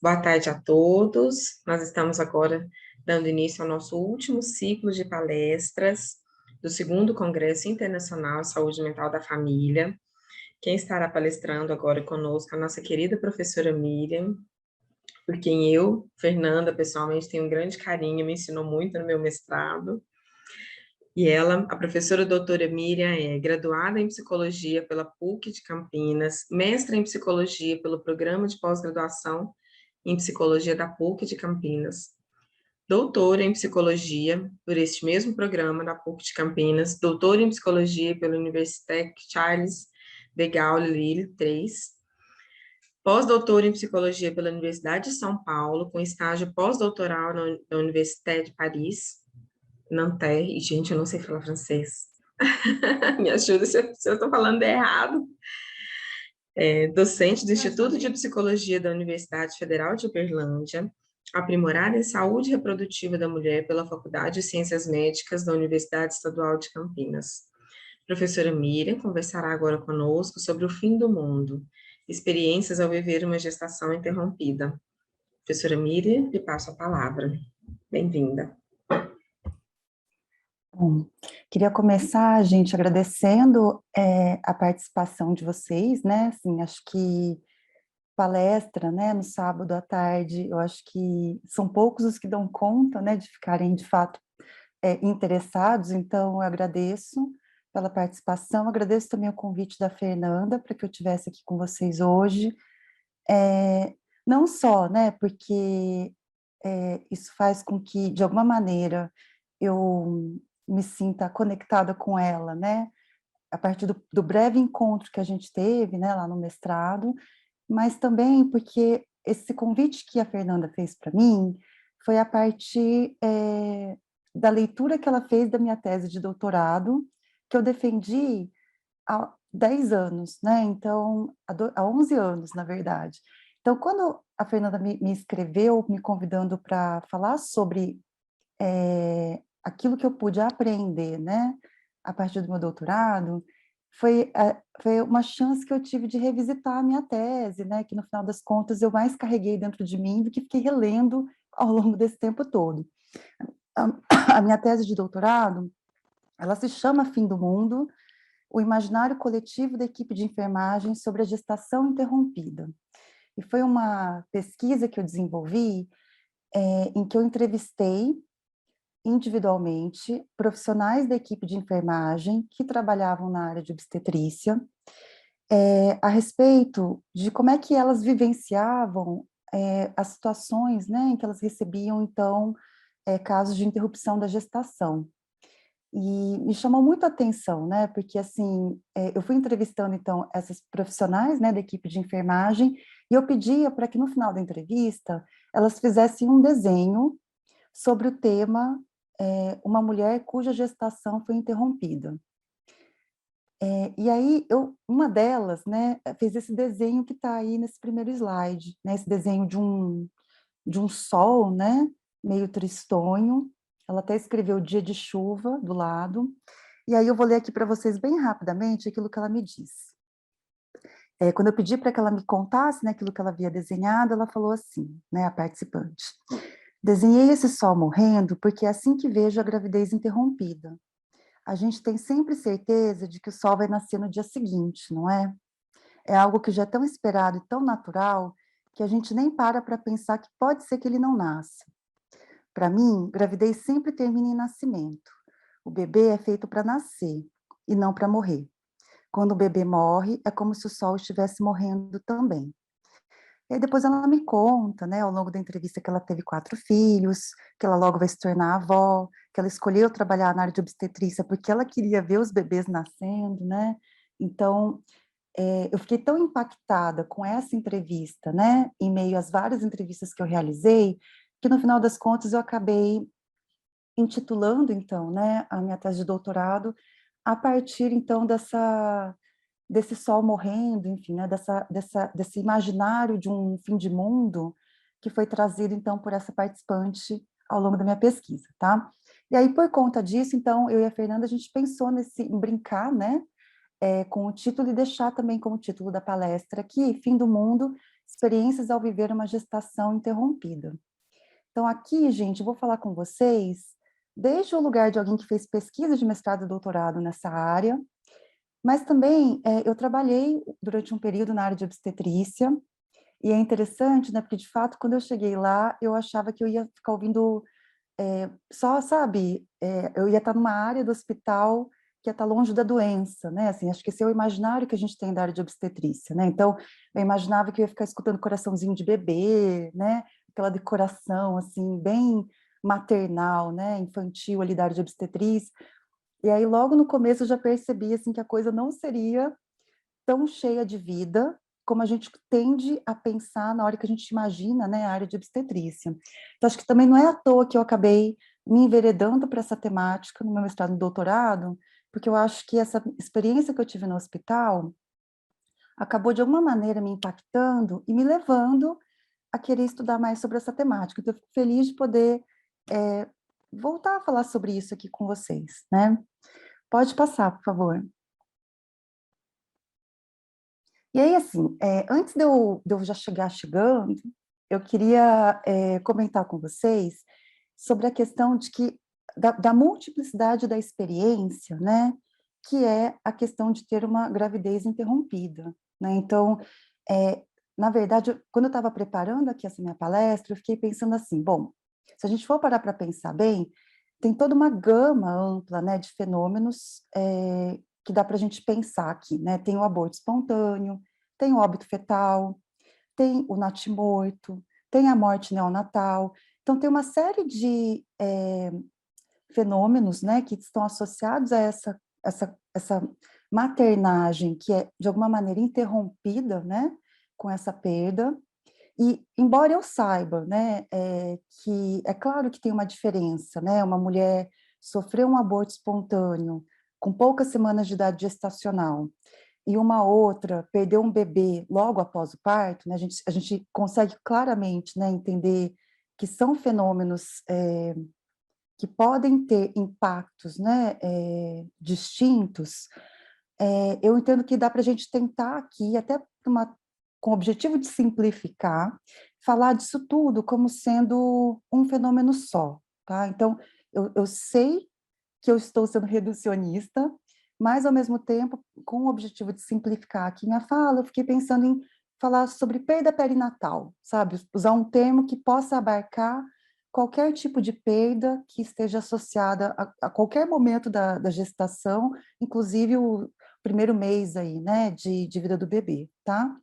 Boa tarde a todos. Nós estamos agora dando início ao nosso último ciclo de palestras do segundo Congresso Internacional Saúde Mental da Família. Quem estará palestrando agora conosco é a nossa querida professora Miriam, por quem eu, Fernanda, pessoalmente tenho um grande carinho, me ensinou muito no meu mestrado. E ela, a professora doutora Miriam, é graduada em Psicologia pela PUC de Campinas, mestra em Psicologia pelo Programa de Pós-Graduação em Psicologia da PUC de Campinas, doutora em Psicologia por este mesmo programa da PUC de Campinas, doutora em Psicologia pela Université Charles de Gaulle Lille 3, pós-doutora em Psicologia pela Universidade de São Paulo, com estágio pós-doutoral na Université de Paris, Nanterre, e gente, eu não sei falar francês, me ajuda se eu estou falando errado. Docente do Instituto de Psicologia da Universidade Federal de Uberlândia, aprimorada em Saúde Reprodutiva da Mulher pela Faculdade de Ciências Médicas da Universidade Estadual de Campinas. Professora Miriam conversará agora conosco sobre o fim do mundo, experiências ao viver uma gestação interrompida. Professora Miriam, lhe passo a palavra. Bem-vinda. Bom, queria começar, gente, agradecendo a participação de vocês, né, assim, acho que palestra, né, no sábado à tarde, eu acho que são poucos os que dão conta, né, de ficarem, de fato, interessados, então eu agradeço pela participação, agradeço também o convite da Fernanda para que eu estivesse aqui com vocês hoje, não só, né, porque isso faz com que, de alguma maneira, eu me sinta conectada com ela, né, a partir do breve encontro que a gente teve, né, lá no mestrado, mas também porque esse convite que a Fernanda fez para mim foi a partir da leitura que ela fez da minha tese de doutorado, que eu defendi há 10 anos, né, então, há 11 anos, na verdade. Então, quando a Fernanda me escreveu, me convidando para falar sobre aquilo que eu pude aprender, né, a partir do meu doutorado, foi uma chance que eu tive de revisitar a minha tese, né, que no final das contas eu mais carreguei dentro de mim do que fiquei relendo ao longo desse tempo todo. A minha tese de doutorado, ela se chama Fim do Mundo, o imaginário coletivo da equipe de enfermagem sobre a gestação interrompida. E foi uma pesquisa que eu desenvolvi em que eu entrevistei individualmente profissionais da equipe de enfermagem que trabalhavam na área de obstetrícia, a respeito de como é que elas vivenciavam as situações, né, em que elas recebiam, então, casos de interrupção da gestação. E me chamou muito a atenção, né, porque, assim, eu fui entrevistando, então, essas profissionais, né, da equipe de enfermagem, e eu pedia para que, no final da entrevista, elas fizessem um desenho sobre o tema uma mulher cuja gestação foi interrompida. E aí, uma delas, né, fez esse desenho que está aí nesse primeiro slide, né, esse desenho de um sol, né, meio tristonho. Ela até escreveu dia de chuva do lado. E aí eu vou ler aqui para vocês bem rapidamente aquilo que ela me disse. Quando eu pedi para que ela me contasse, né, aquilo que ela havia desenhado, ela falou assim, né, a participante: desenhei esse sol morrendo porque é assim que vejo a gravidez interrompida. A gente tem sempre certeza de que o sol vai nascer no dia seguinte, não é? É algo que já é tão esperado e tão natural que a gente nem para pensar que pode ser que ele não nasça. Para mim, gravidez sempre termina em nascimento. O bebê é feito para nascer e não para morrer. Quando o bebê morre, é como se o sol estivesse morrendo também. E aí depois ela me conta, né, ao longo da entrevista, que ela teve 4 filhos, que ela logo vai se tornar avó, que ela escolheu trabalhar na área de obstetrícia porque ela queria ver os bebês nascendo, né? Então, eu fiquei tão impactada com essa entrevista, né, em meio às várias entrevistas que eu realizei, que no final das contas eu acabei intitulando, então, né, a minha tese de doutorado a partir, então, desse sol morrendo, enfim, né, desse imaginário de um fim de mundo que foi trazido, então, por essa participante ao longo da minha pesquisa, tá? E aí, por conta disso, então, eu e a Fernanda, a gente pensou em brincar, né, com o título e deixar também como título da palestra aqui, Fim do Mundo, experiências ao viver uma gestação interrompida. Então, aqui, gente, eu vou falar com vocês, desde o lugar de alguém que fez pesquisa de mestrado e doutorado nessa área, mas também eu trabalhei durante um período na área de obstetrícia, e é interessante, né, porque de fato, quando eu cheguei lá, eu achava que eu ia ficar ouvindo só, sabe, eu ia estar numa área do hospital que ia estar longe da doença, né, assim, acho que esse é o imaginário que a gente tem da área de obstetrícia, né, então eu imaginava que eu ia ficar escutando coraçãozinho de bebê, né, aquela decoração, assim, bem maternal, né, infantil ali da área de obstetrícia, e aí logo no começo eu já percebi, assim, que a coisa não seria tão cheia de vida como a gente tende a pensar na hora que a gente imagina, né, a área de obstetrícia. Então, acho que também não é à toa que eu acabei me enveredando para essa temática no meu mestrado e doutorado, porque eu acho que essa experiência que eu tive no hospital acabou, de alguma maneira, me impactando e me levando a querer estudar mais sobre essa temática. Então, eu fico feliz de poder voltar a falar sobre isso aqui com vocês, né? Pode passar, por favor. E aí, assim, antes de eu já chegar chegando, eu queria comentar com vocês sobre a questão de que, da multiplicidade da experiência, né, que é a questão de ter uma gravidez interrompida, né, então, na verdade, quando eu estava preparando aqui essa minha palestra, eu fiquei pensando assim, bom, se a gente for parar para pensar bem, tem toda uma gama ampla, né, de fenômenos que dá para a gente pensar aqui, né, tem o aborto espontâneo, tem o óbito fetal, tem o natimorto, tem a morte neonatal. Então, tem uma série de fenômenos, né, que estão associados a essa maternagem que é, de alguma maneira, interrompida, né, com essa perda. E, embora eu saiba, né, que é claro que tem uma diferença, né, uma mulher sofreu um aborto espontâneo com poucas semanas de idade gestacional, e uma outra perdeu um bebê logo após o parto, né, a gente consegue claramente, né, entender que são fenômenos que podem ter impactos, né, distintos. Eu entendo que dá para a gente tentar aqui, até com o objetivo de simplificar, falar disso tudo como sendo um fenômeno só, tá? Então, eu sei que eu estou sendo reducionista, mas, ao mesmo tempo, com o objetivo de simplificar aqui minha fala, eu fiquei pensando em falar sobre perda perinatal, sabe? Usar um termo que possa abarcar qualquer tipo de perda que esteja associada a qualquer momento da gestação, inclusive o primeiro mês aí, né, de vida do bebê, tá?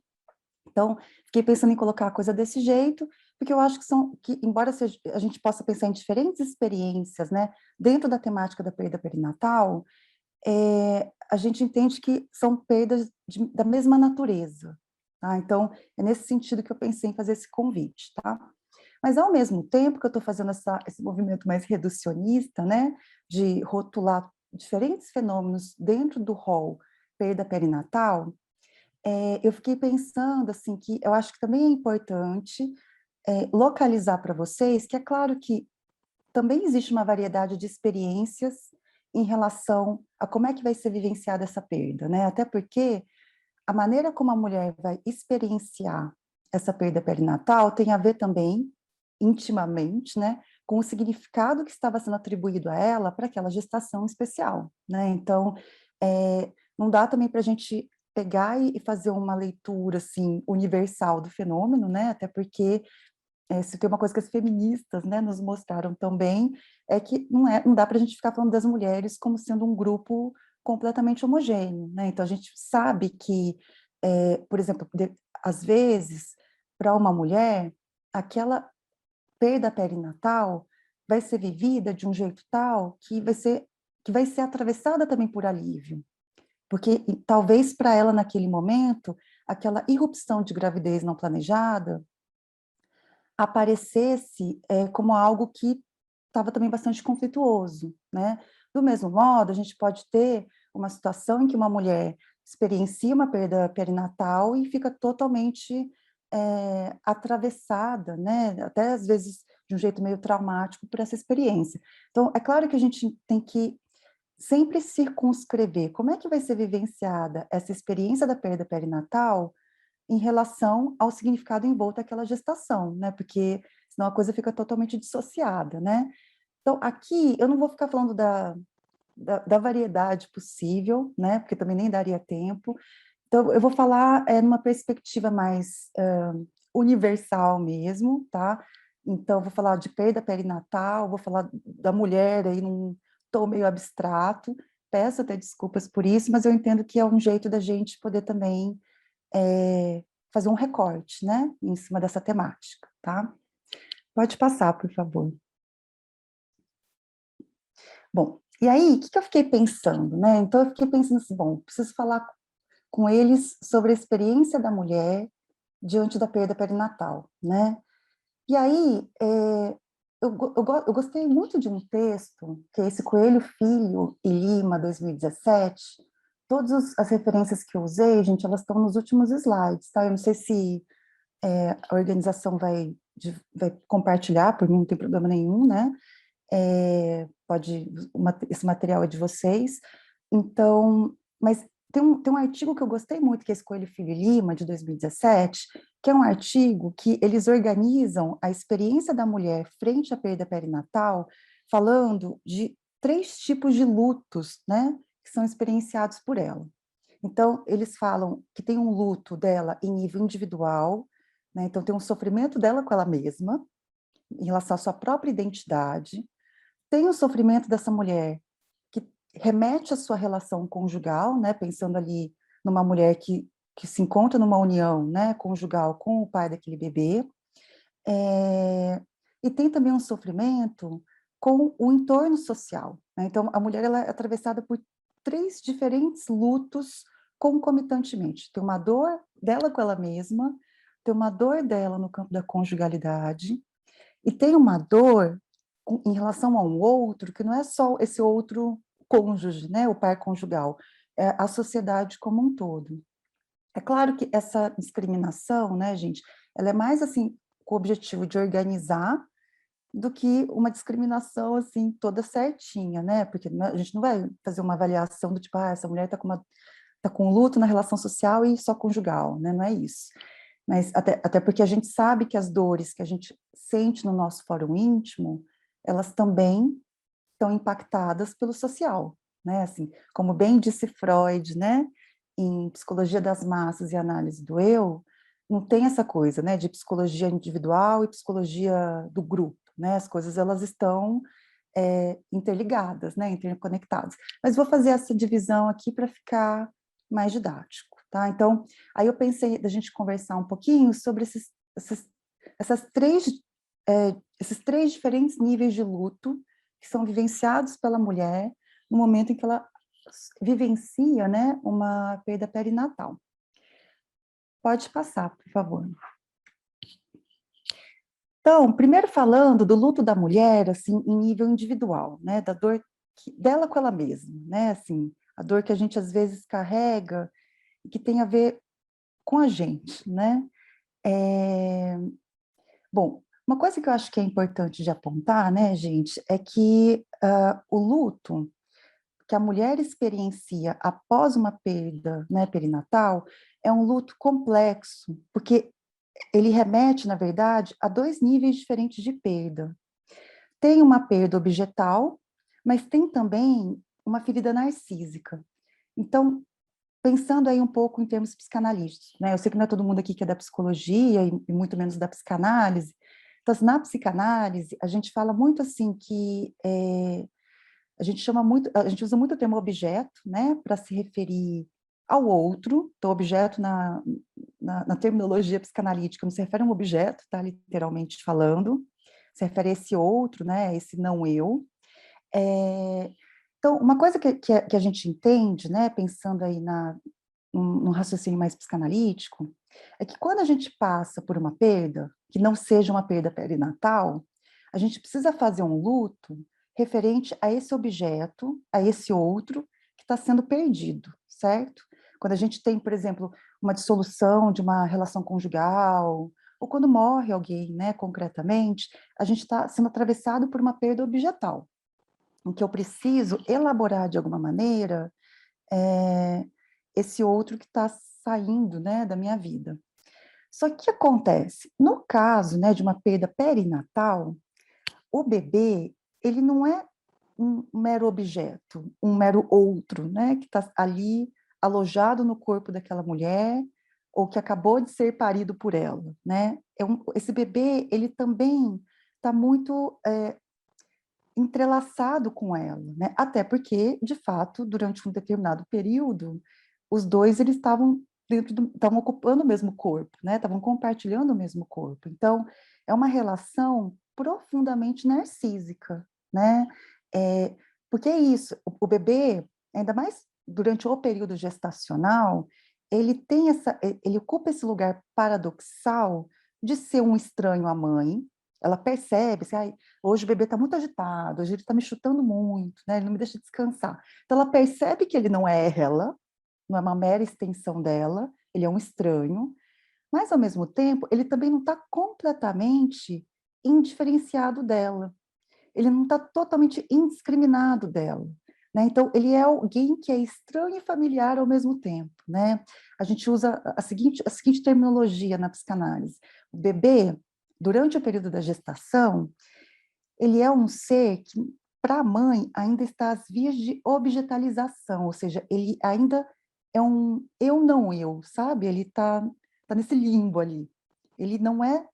Então, fiquei pensando em colocar a coisa desse jeito, porque eu acho que embora a gente possa pensar em diferentes experiências, né, dentro da temática da perda perinatal, a gente entende que são perdas da mesma natureza, tá? Então, é nesse sentido que eu pensei em fazer esse convite, tá? Mas, ao mesmo tempo que eu estou fazendo esse movimento mais reducionista, né, de rotular diferentes fenômenos dentro do rol perda perinatal, eu fiquei pensando, assim, que eu acho que também é importante localizar para vocês que é claro que também existe uma variedade de experiências em relação a como é que vai ser vivenciada essa perda, né? Até porque a maneira como a mulher vai experienciar essa perda perinatal tem a ver também, intimamente, né, com o significado que estava sendo atribuído a ela para aquela gestação especial, né? Então, não dá também para a gente pegar e fazer uma leitura assim universal do fenômeno, né? Até porque se tem uma coisa que as feministas, né, nos mostraram também, é que não dá para a gente ficar falando das mulheres como sendo um grupo completamente homogêneo, né? Então a gente sabe que, por exemplo, às vezes, para uma mulher, aquela perda perinatal vai ser vivida de um jeito tal que vai ser atravessada também por alívio, porque talvez para ela naquele momento aquela irrupção de gravidez não planejada aparecesse como algo que estava também bastante conflituoso, né? Do mesmo modo, a gente pode ter uma situação em que uma mulher experiencia uma perda perinatal e fica totalmente atravessada, né? Até às vezes de um jeito meio traumático por essa experiência. Então, é claro que a gente tem que sempre circunscrever como é que vai ser vivenciada essa experiência da perda perinatal em relação ao significado envolto daquela gestação, né? Porque senão a coisa fica totalmente dissociada, né? Então, aqui eu não vou ficar falando da variedade possível, né? Porque também nem daria tempo. Então, eu vou falar numa perspectiva mais universal mesmo, tá? Então, vou falar de perda perinatal, vou falar da mulher aí num tom meio abstrato. Peço até desculpas por isso, mas eu entendo que é um jeito da gente poder também fazer um recorte, né? Em cima dessa temática, tá? Pode passar, por favor. Bom, e aí, o que eu fiquei pensando, né? Então, eu fiquei pensando assim, bom, preciso falar com eles sobre a experiência da mulher diante da perda perinatal, né? E aí, eu gostei muito de um texto, que é esse Coelho Filho e Lima, 2017. Todas as referências que eu usei, gente, elas estão nos últimos slides, tá? Eu não sei se a organização vai compartilhar, por mim não tem problema nenhum, né? Esse material é de vocês. Então, mas tem um artigo que eu gostei muito, que é esse Coelho Filho e Lima, de 2017, que é um artigo que eles organizam a experiência da mulher frente à perda perinatal, falando de 3 tipos de lutos, né, que são experienciados por ela. Então, eles falam que tem um luto dela em nível individual, né, então tem um sofrimento dela com ela mesma, em relação à sua própria identidade, tem o sofrimento dessa mulher que remete à sua relação conjugal, né, pensando ali numa mulher que se encontra numa união, né, conjugal com o pai daquele bebê, e tem também um sofrimento com o entorno social, né? Então, a mulher ela é atravessada por 3 diferentes lutos concomitantemente. Tem uma dor dela com ela mesma, tem uma dor dela no campo da conjugalidade, e tem uma dor em relação a um outro, que não é só esse outro cônjuge, né, o par conjugal, é a sociedade como um todo. É claro que essa discriminação, né, gente, ela é mais assim com o objetivo de organizar do que uma discriminação assim toda certinha, né? Porque a gente não vai fazer uma avaliação do tipo, essa mulher tá com luto na relação social e só conjugal, né? Não é isso. Mas até porque a gente sabe que as dores que a gente sente no nosso fórum íntimo, elas também estão impactadas pelo social, né? Assim, como bem disse Freud, né? Em Psicologia das Massas e Análise do Eu, não tem essa coisa, né? De psicologia individual e psicologia do grupo, né? As coisas elas estão interligadas, né? Interconectadas. Mas vou fazer essa divisão aqui para ficar mais didático, tá? Então, aí eu pensei da gente conversar um pouquinho sobre essas três, esses 3 diferentes níveis de luto que são vivenciados pela mulher no momento em que ela vivencia, né, uma perda perinatal. Pode passar, por favor. Então, primeiro falando do luto da mulher, assim, em nível individual, né, da dor dela com ela mesma, né, assim, a dor que a gente às vezes carrega e que tem a ver com a gente, né. Bom, uma coisa que eu acho que é importante de apontar, né, gente, é que o luto que a mulher experiencia após uma perda, né, perinatal, é um luto complexo, porque ele remete, na verdade, a 2 níveis diferentes de perda. Tem uma perda objetal, mas tem também uma ferida narcísica. Então, pensando aí um pouco em termos psicanalísticos, né? Eu sei que não é todo mundo aqui que é da psicologia e muito menos da psicanálise. Então, na psicanálise, a gente fala muito assim que a gente usa muito o termo objeto, né, para se referir ao outro. Então, objeto na terminologia psicanalítica não se refere a um objeto, tá, literalmente falando, se refere a esse outro, né, esse não eu. Então, uma coisa que a gente entende, né, pensando aí num raciocínio mais psicanalítico, é que quando a gente passa por uma perda, que não seja uma perda perinatal, a gente precisa fazer um luto referente a esse objeto, a esse outro que está sendo perdido, certo? Quando a gente tem, por exemplo, uma dissolução de uma relação conjugal, ou quando morre alguém, né, concretamente, a gente está sendo atravessado por uma perda objetal, em que eu preciso elaborar de alguma maneira esse outro que está saindo, né, da minha vida. Só que o que acontece? No caso, né, de uma perda perinatal, o bebê, ele não é um mero objeto, um mero outro, né, que está ali alojado no corpo daquela mulher ou que acabou de ser parido por ela, né? Esse bebê, ele também está muito entrelaçado com ela, né? Até porque, de fato, durante um determinado período, os dois eles estavam ocupando o mesmo corpo, né? Estavam compartilhando o mesmo corpo. Então, é uma relação profundamente narcísica, né? É, porque é isso, o bebê, ainda mais durante o período gestacional, ele ocupa esse lugar paradoxal de ser um estranho à mãe. Ela percebe, assim, hoje o bebê está muito agitado, hoje ele está me chutando muito, né? Ele não me deixa descansar. Então ela percebe que ele não é ela, não é uma mera extensão dela, ele é um estranho, mas ao mesmo tempo ele também não está completamente indiferenciado dela, ele não está totalmente indiscriminado dela. Né? Então, ele é alguém que é estranho e familiar ao mesmo tempo. Né? A gente usa a seguinte terminologia na psicanálise. O bebê, durante o período da gestação, ele é um ser que, para a mãe, ainda está às vias de objetalização, ou seja, ele ainda é um eu não eu, sabe? Ele tá nesse limbo ali. Ele não é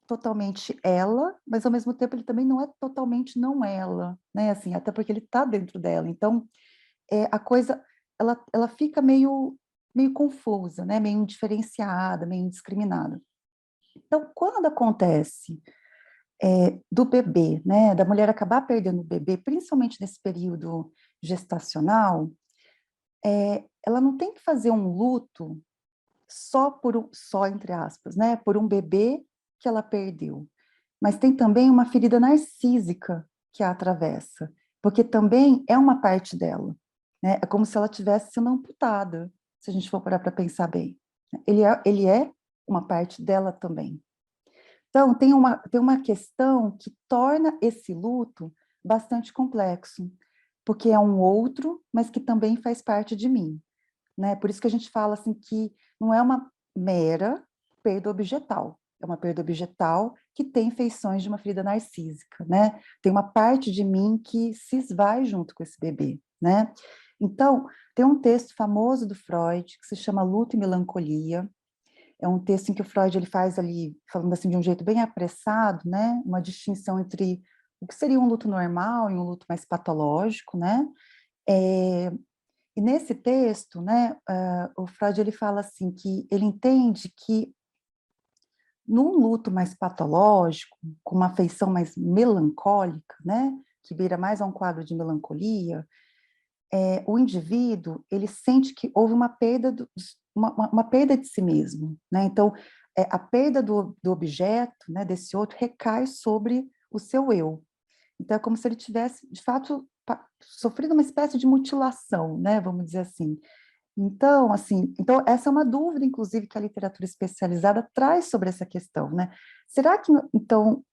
totalmente ela, mas ao mesmo tempo ele também não é totalmente não ela, né? Assim, até porque ele está dentro dela. Então, a coisa ela fica meio confusa, né? Meio indiferenciada, meio indiscriminada. Então, quando acontece do bebê, né, da mulher acabar perdendo o bebê, principalmente nesse período gestacional, ela não tem que fazer um luto só entre aspas, né, por um bebê que ela perdeu, mas tem também uma ferida narcísica que a atravessa, porque também é uma parte dela, né? É como se ela tivesse sendo amputada, se a gente for parar para pensar bem. Ele é uma parte dela também. Então, tem uma questão que torna esse luto bastante complexo, porque é um outro, mas que também faz parte de mim, né? Por isso que a gente fala assim que não é uma mera perda objetal, é uma perda objetal que tem feições de uma ferida narcísica, né? Tem uma parte de mim que se esvai junto com esse bebê, né? Então, tem um texto famoso do Freud que se chama Luto e Melancolia. É um texto em que o Freud ele faz ali, falando assim de um jeito bem apressado, né, uma distinção entre o que seria um luto normal e um luto mais patológico, né, e nesse texto, né, o Freud ele fala assim que ele entende que num luto mais patológico, com uma afeição mais melancólica, né, que vira mais a um quadro de melancolia, o indivíduo ele sente que houve uma perda uma perda de si mesmo, né? Então a perda do objeto, né, desse outro recai sobre o seu eu. Então é como se ele tivesse de fato sofrido uma espécie de mutilação, né? Vamos dizer assim. Então, assim, então essa é uma dúvida, inclusive, que a literatura especializada traz sobre essa questão, né? Será que, então,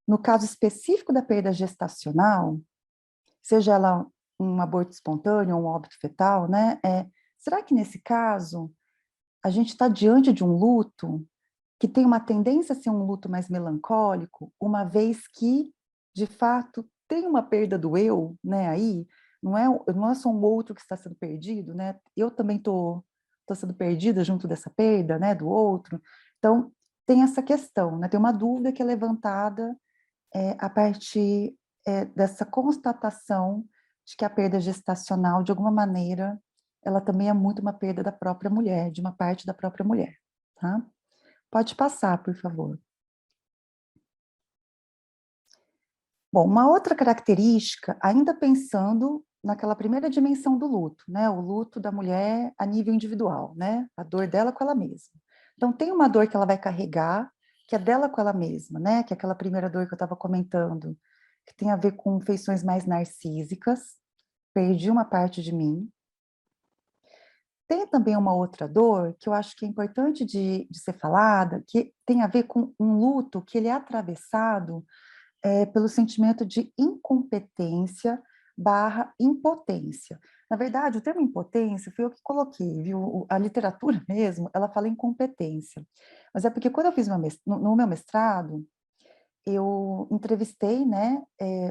no caso específico da perda gestacional, seja ela um aborto espontâneo ou um óbito fetal, né? Será que nesse caso a gente está diante de um luto que tem uma tendência a ser um luto mais melancólico, uma vez que, de fato, tem uma perda do eu, né? Aí não é só um outro que está sendo perdido, né? Eu também tô sendo perdida junto dessa perda, né? Do outro. Então tem essa questão, né? Tem uma dúvida que é levantada a partir dessa constatação de que a perda gestacional, de alguma maneira, ela também é muito uma perda da própria mulher, de uma parte da própria mulher, tá? Pode passar, por favor. Bom, uma outra característica, ainda pensando naquela primeira dimensão do luto, né? O luto da mulher a nível individual, né? A dor dela com ela mesma. Então, tem uma dor que ela vai carregar, que é dela com ela mesma, né? Que é aquela primeira dor que eu estava comentando, que tem a ver com feições mais narcísicas, perdi uma parte de mim. Tem também uma outra dor que eu acho que é importante de ser falada, que tem a ver com um luto que ele é atravessado pelo sentimento de incompetência barra impotência. Na verdade, o termo impotência foi eu que coloquei, viu? A literatura mesmo, ela fala incompetência. Mas é porque quando eu fiz no meu mestrado, eu entrevistei, né,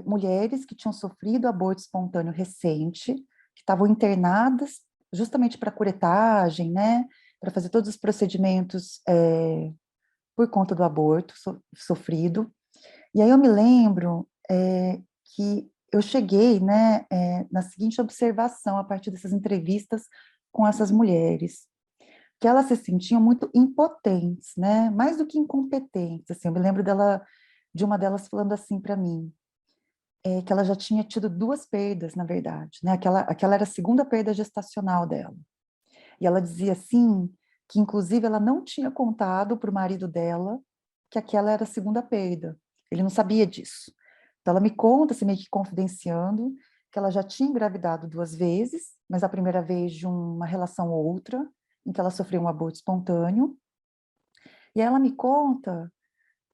mulheres que tinham sofrido aborto espontâneo recente, que estavam internadas justamente para curetagem, né, para fazer todos os procedimentos por conta do aborto sofrido. E aí eu me lembro que eu cheguei, né, na seguinte observação a partir dessas entrevistas com essas mulheres, que elas se sentiam muito impotentes, né, mais do que incompetentes. Assim, eu me lembro de uma delas falando assim para mim, que ela já tinha tido 2 perdas, na verdade, né, aquela era a segunda perda gestacional dela. E ela dizia assim, que inclusive ela não tinha contado para o marido dela que aquela era a segunda perda. Ele não sabia disso. Então ela me conta, assim, meio que confidenciando, que ela já tinha engravidado 2 vezes, mas a primeira vez de uma relação outra, em que ela sofreu um aborto espontâneo. E aí ela me conta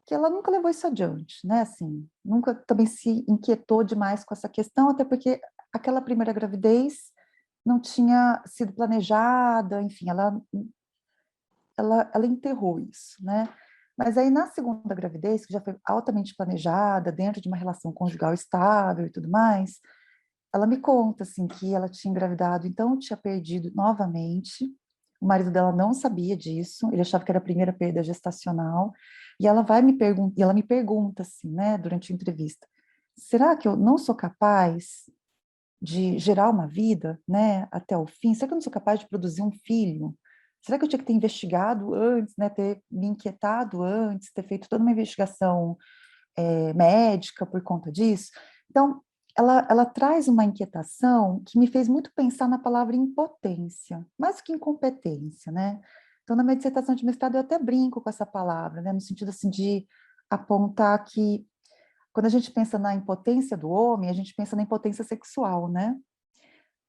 que ela nunca levou isso adiante, né, assim, nunca também se inquietou demais com essa questão, até porque aquela primeira gravidez não tinha sido planejada, enfim, ela enterrou isso, né. Mas aí na segunda gravidez, que já foi altamente planejada, dentro de uma relação conjugal estável e tudo mais, ela me conta, assim, que ela tinha engravidado, então tinha perdido novamente, o marido dela não sabia disso, ele achava que era a primeira perda gestacional, e ela me pergunta, assim, né, durante a entrevista: "Será que eu não sou capaz de gerar uma vida, né, até o fim? Será que eu não sou capaz de produzir um filho? Será que eu tinha que ter investigado antes, né, ter me inquietado antes, ter feito toda uma investigação, médica por conta disso?" Então, ela traz uma inquietação que me fez muito pensar na palavra impotência, mais do que incompetência, né. Então, na minha dissertação de mestrado, eu até brinco com essa palavra, né, no sentido, assim, de apontar que quando a gente pensa na impotência do homem, a gente pensa na impotência sexual, né.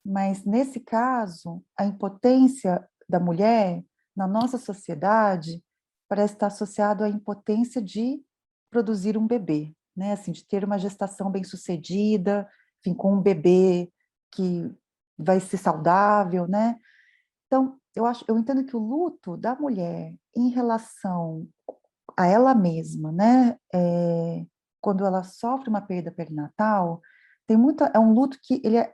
Mas, nesse caso, a impotência da mulher, na nossa sociedade, parece estar associado à impotência de produzir um bebê, né, assim, de ter uma gestação bem-sucedida, enfim, com um bebê que vai ser saudável, né. Então, eu entendo que o luto da mulher em relação a ela mesma, né, quando ela sofre uma perda perinatal, tem muita é um luto que ele é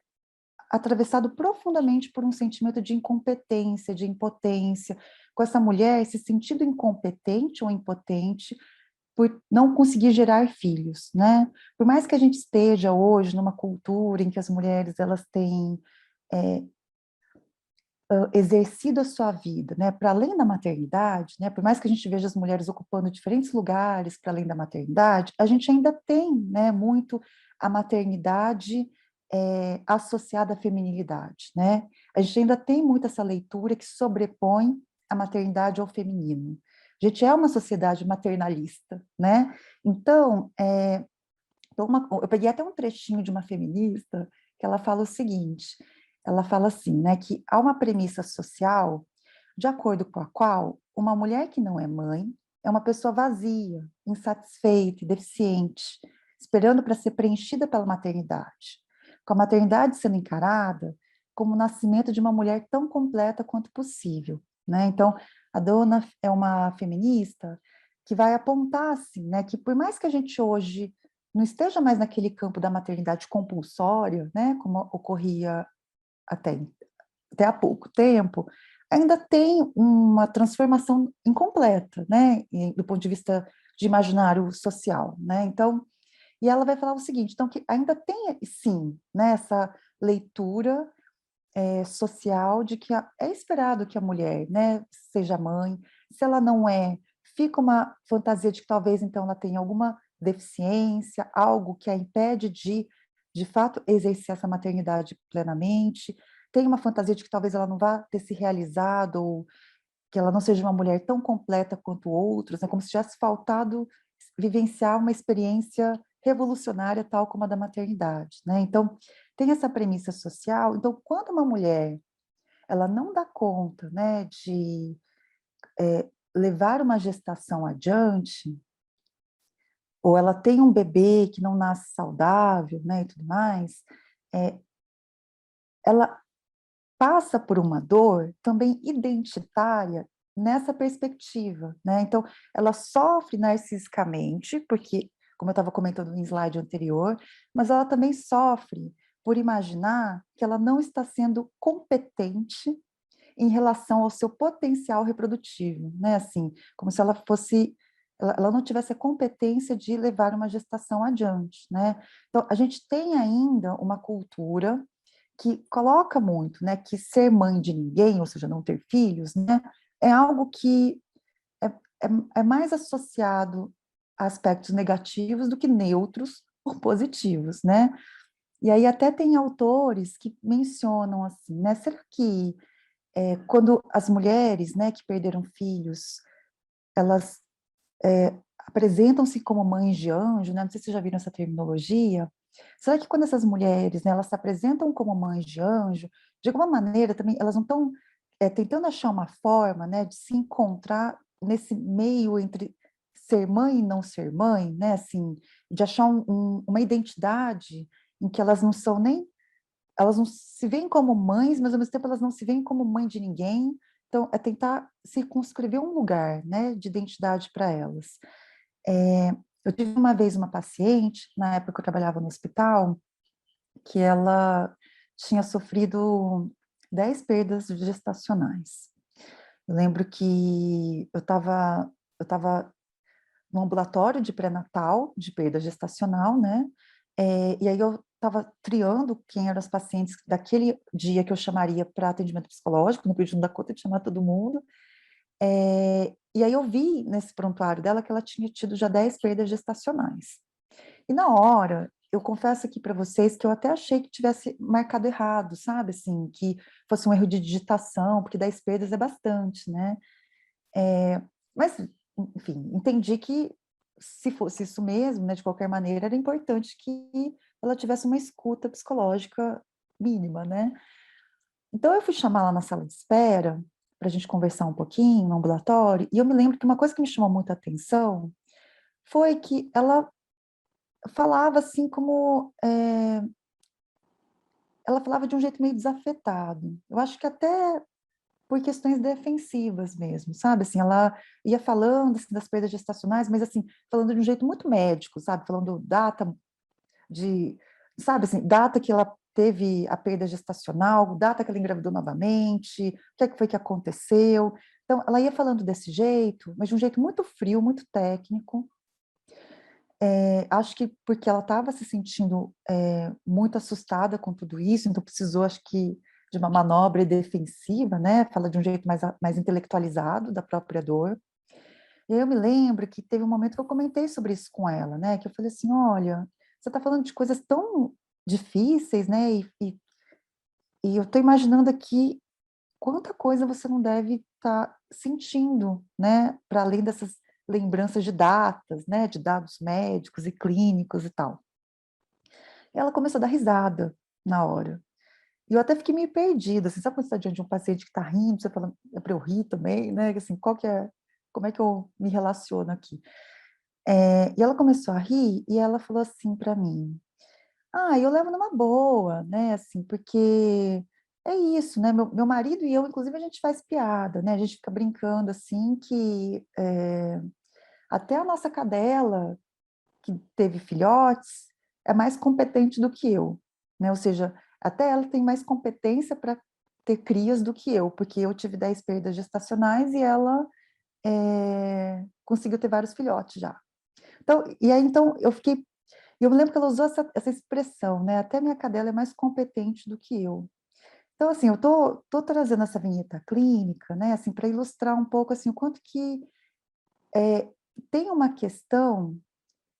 atravessado profundamente por um sentimento de incompetência, de impotência, com essa mulher se sentindo incompetente ou impotente por não conseguir gerar filhos, né. Por mais que a gente esteja hoje numa cultura em que as mulheres elas têm, eh, exercido a sua vida, né, para além da maternidade, né, por mais que a gente veja as mulheres ocupando diferentes lugares para além da maternidade, a gente ainda tem, né, muito a maternidade, associada à feminilidade, né. A gente ainda tem muito essa leitura que sobrepõe a maternidade ao feminino. A gente é uma sociedade maternalista, né. Então, eu peguei até um trechinho de uma feminista, que ela fala o seguinte, ela fala assim, né, que há uma premissa social, de acordo com a qual uma mulher que não é mãe é uma pessoa vazia, insatisfeita e deficiente, esperando para ser preenchida pela maternidade, com a maternidade sendo encarada como o nascimento de uma mulher tão completa quanto possível, né. Então, a dona é uma feminista que vai apontar, assim, né, que por mais que a gente hoje não esteja mais naquele campo da maternidade compulsória, né, como ocorria até até há pouco tempo, ainda tem uma transformação incompleta, né, do ponto de vista de imaginário social, né. Então, e ela vai falar o seguinte, então que ainda tem sim, né, essa leitura, social de que é esperado que a mulher, né, seja mãe, se ela não é, fica uma fantasia de que talvez então ela tenha alguma deficiência, algo que a impede de fato, exercer essa maternidade plenamente, tem uma fantasia de que talvez ela não vá ter se realizado ou que ela não seja uma mulher tão completa quanto outros, é como se tivesse faltado vivenciar uma experiência revolucionária tal como a da maternidade, né. Então, tem essa premissa social, então quando uma mulher, ela não dá conta, né, de, levar uma gestação adiante, ou ela tem um bebê que não nasce saudável, né, e tudo mais, ela passa por uma dor também identitária nessa perspectiva, né? Então, ela sofre narcisicamente, porque, como eu estava comentando no slide anterior, mas ela também sofre por imaginar que ela não está sendo competente em relação ao seu potencial reprodutivo, né? Assim, como se ela fosse, ela não tivesse a competência de levar uma gestação adiante, né? Então, a gente tem ainda uma cultura que coloca muito, né, que ser mãe de ninguém, ou seja, não ter filhos, né, é algo que é, é mais associado a aspectos negativos do que neutros ou positivos, né? E aí até tem autores que mencionam assim, né, será que quando as mulheres, né, que perderam filhos, elas apresentam-se como mães de anjo, né? Não sei se vocês já viram essa terminologia. Será que quando essas mulheres, né, elas se apresentam como mães de anjo, de alguma maneira também elas não estão tentando achar uma forma, né, de se encontrar nesse meio entre ser mãe e não ser mãe, né, assim, de achar uma identidade em que elas não são nem, elas não se veem como mães, mas ao mesmo tempo elas não se veem como mãe de ninguém. Então, é tentar circunscrever um lugar, né, de identidade para elas. Eu tive uma vez uma paciente, na época que eu trabalhava no hospital, que ela tinha sofrido 10 perdas gestacionais. Eu lembro que eu estava no ambulatório de pré-natal, de perda gestacional, né? E aí eu estava triando quem eram os pacientes daquele dia que eu chamaria para atendimento psicológico, no período não dar conta de chamar todo mundo. E aí eu vi nesse prontuário dela que ela tinha tido já 10 perdas gestacionais. E na hora, eu confesso aqui para vocês que eu até achei que tivesse marcado errado, sabe? Assim, que fosse um erro de digitação, porque 10 perdas é bastante, né? Mas, enfim, entendi que se fosse isso mesmo, né, de qualquer maneira, era importante que ela tivesse uma escuta psicológica mínima, né? Então, eu fui chamar lá na sala de espera para a gente conversar um pouquinho no ambulatório, e eu me lembro que uma coisa que me chamou muita atenção foi que ela falava assim como ela falava de um jeito meio desafetado. Eu acho que até por questões defensivas mesmo, sabe? Assim, ela ia falando assim, das perdas gestacionais, mas assim, falando de um jeito muito médico, sabe? Falando data de, sabe assim, data que ela teve a perda gestacional, data que ela engravidou novamente, o que é que foi que aconteceu. Então, ela ia falando desse jeito, mas de um jeito muito frio, muito técnico. Acho que porque ela estava se sentindo muito assustada com tudo isso, então precisou, acho que, de uma manobra defensiva, né? Fala de um jeito mais intelectualizado da própria dor. E aí eu me lembro que teve um momento que eu comentei sobre isso com ela, né? Que eu falei assim, olha, você está falando de coisas tão difíceis, né? E eu estou imaginando aqui quanta coisa você não deve estar sentindo, né? Para além dessas lembranças de datas, né? De dados médicos e clínicos e tal. E ela começou a dar risada na hora. E eu até fiquei meio perdida, assim, sabe quando você está diante de um paciente que está rindo, você fala, é para eu rir também, né? Assim, como é que eu me relaciono aqui? E ela começou a rir e ela falou assim para mim, eu levo numa boa, né, assim, porque é isso, né, meu marido e eu, inclusive, a gente faz piada, né, a gente fica brincando, assim, que até a nossa cadela, que teve filhotes, é mais competente do que eu, né, ou seja, até ela tem mais competência para ter crias do que eu, porque eu tive 10 perdas gestacionais e ela conseguiu ter vários filhotes já. Então, e aí, então, eu me lembro que ela usou essa expressão, né? Até minha cadela é mais competente do que eu. Então, assim, eu tô trazendo essa vinheta clínica, né? Assim, para ilustrar um pouco, assim, o quanto que é, tem uma questão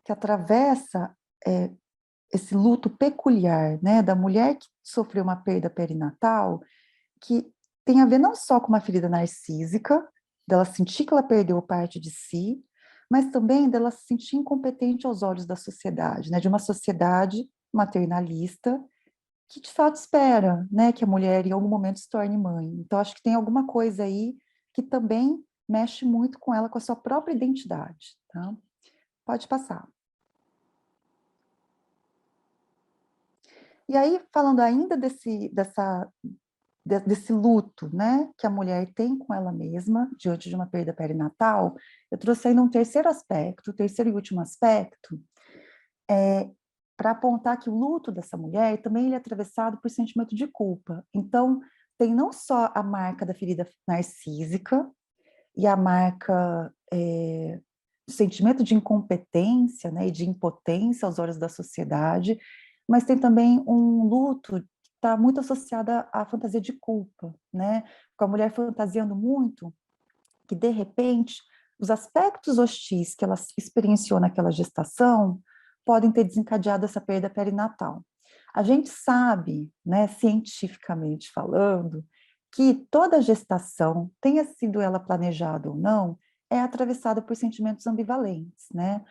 que atravessa é, esse luto peculiar, né? Da mulher que sofreu uma perda perinatal, que tem a ver não só com uma ferida narcísica, dela sentir que ela perdeu parte de si, mas também dela se sentir incompetente aos olhos da sociedade, né, de uma sociedade maternalista que de fato espera, né, que a mulher em algum momento se torne mãe. Então acho que tem alguma coisa aí que também mexe muito com ela, com a sua própria identidade, tá? Pode passar. E aí, falando ainda desse luto, né, que a mulher tem com ela mesma, diante de uma perda perinatal, eu trouxe ainda um terceiro aspecto, o terceiro e último aspecto, para apontar que o luto dessa mulher também ele é atravessado por sentimento de culpa. Então, tem não só a marca da ferida narcísica e a marca do sentimento de incompetência, né, e de impotência aos olhos da sociedade, mas tem também um luto que está muito associado à fantasia de culpa, né, com a mulher fantasiando muito que, de repente, os aspectos hostis que ela experienciou naquela gestação podem ter desencadeado essa perda perinatal. A gente sabe, né, cientificamente falando, que toda gestação, tenha sido ela planejada ou não, é atravessada por sentimentos ambivalentes, né?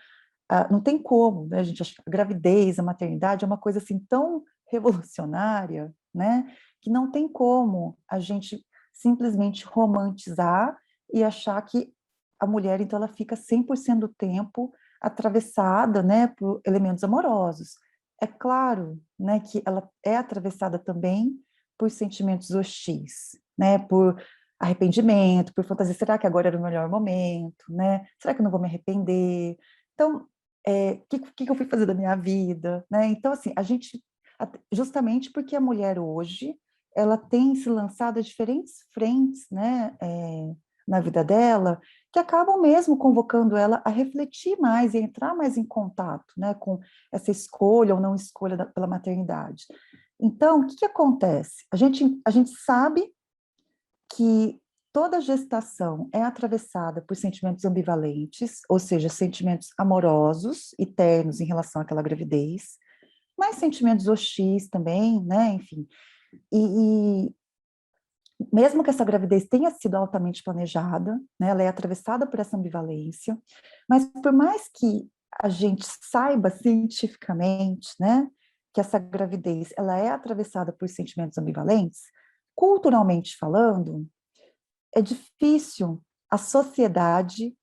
Não tem como, né, a gente acha que a gravidez, a maternidade é uma coisa assim tão revolucionária, né, que não tem como a gente simplesmente romantizar e achar que a mulher, então, ela fica 100% do tempo atravessada, né, por elementos amorosos. É claro, né, que ela é atravessada também por sentimentos hostis, né, por arrependimento, por fantasia, será que agora era o melhor momento, né? Será que eu não vou me arrepender? Então, que eu fui fazer da minha vida, né? Então, assim, a gente, justamente porque a mulher hoje, ela tem se lançado a diferentes frentes, né, na vida dela, que acabam mesmo convocando ela a refletir mais e a entrar mais em contato, né, com essa escolha ou não escolha pela maternidade. Então, o que acontece? A gente sabe que toda gestação é atravessada por sentimentos ambivalentes, ou seja, sentimentos amorosos e ternos em relação àquela gravidez, mas sentimentos hostis também, né, enfim. E mesmo que essa gravidez tenha sido altamente planejada, né, ela é atravessada por essa ambivalência, mas por mais que a gente saiba cientificamente, né, que essa gravidez ela é atravessada por sentimentos ambivalentes, culturalmente falando, é difícil a sociedade,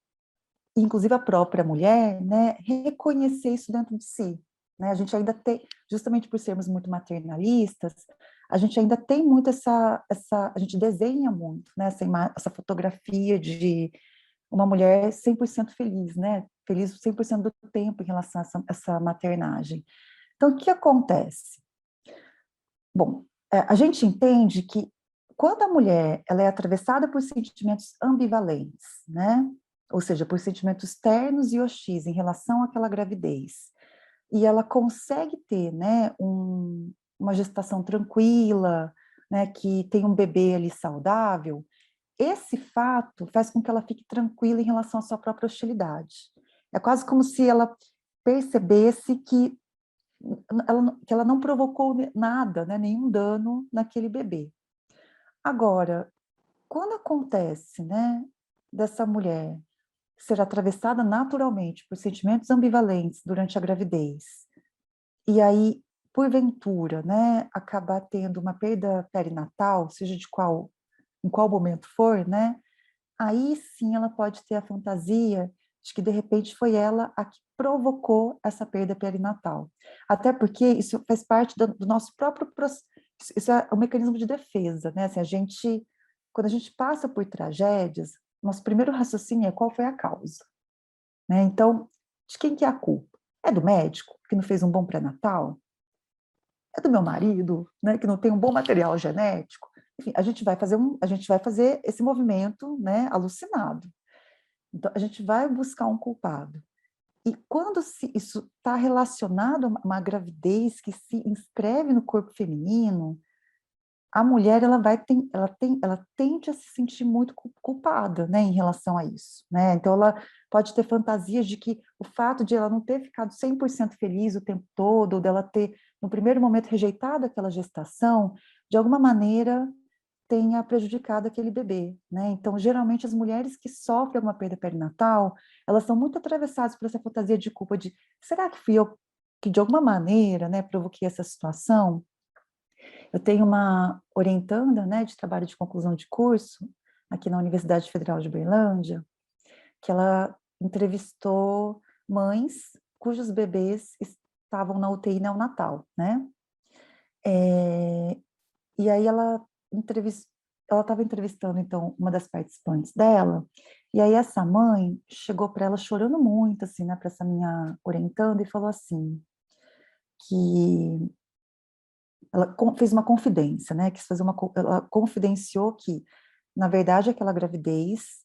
inclusive a própria mulher, né, reconhecer isso dentro de si. Né? A gente ainda tem, justamente por sermos muito maternalistas, a gente ainda tem muito a gente desenha muito, né, essa fotografia de uma mulher 100% feliz, né, feliz 100% do tempo em relação a essa maternagem. Então, o que acontece? Bom, a gente entende que quando a mulher ela é atravessada por sentimentos ambivalentes, né? Ou seja, por sentimentos ternos e hostis em relação àquela gravidez, e ela consegue ter, né, uma gestação tranquila, né, que tem um bebê ali saudável, esse fato faz com que ela fique tranquila em relação à sua própria hostilidade. É quase como se ela percebesse que ela não provocou nada, né, nenhum dano naquele bebê. Agora, quando acontece, né, dessa mulher ser atravessada naturalmente por sentimentos ambivalentes durante a gravidez, e aí, porventura, né, acabar tendo uma perda perinatal, seja em qual momento for, né, aí sim ela pode ter a fantasia de que de repente foi ela a que provocou essa perda perinatal. Até porque isso faz parte do nosso próprio processo, isso é um mecanismo de defesa, né? Assim, quando a gente passa por tragédias, nosso primeiro raciocínio é qual foi a causa, né? Então, de quem que é a culpa? É do médico, que não fez um bom pré-natal? É do meu marido, né, que não tem um bom material genético? Enfim, a gente vai fazer esse movimento, né, alucinado. Então, a gente vai buscar um culpado. E quando isso está relacionado a uma gravidez que se inscreve no corpo feminino, a mulher ela tende a se sentir muito culpada, né, em relação a isso, né? Então ela pode ter fantasias de que o fato de ela não ter ficado 100% feliz o tempo todo, ou dela ter no primeiro momento rejeitado aquela gestação, de alguma maneira tenha prejudicado aquele bebê, né? Então, geralmente as mulheres que sofrem alguma perda perinatal, elas são muito atravessadas por essa fantasia de culpa de, será que fui eu que de alguma maneira, né, provoquei essa situação? Eu tenho uma orientanda, né, de trabalho de conclusão de curso, aqui na Universidade Federal de Berlândia, que ela entrevistou mães cujos bebês estavam na UTI neonatal, né? E aí ela estava entrevistando, então, uma das participantes dela, e aí essa mãe chegou para ela chorando muito, assim, né, para essa minha orientanda, e falou assim, que ela fez uma confidência, né, quis fazer ela confidenciou que, na verdade, aquela gravidez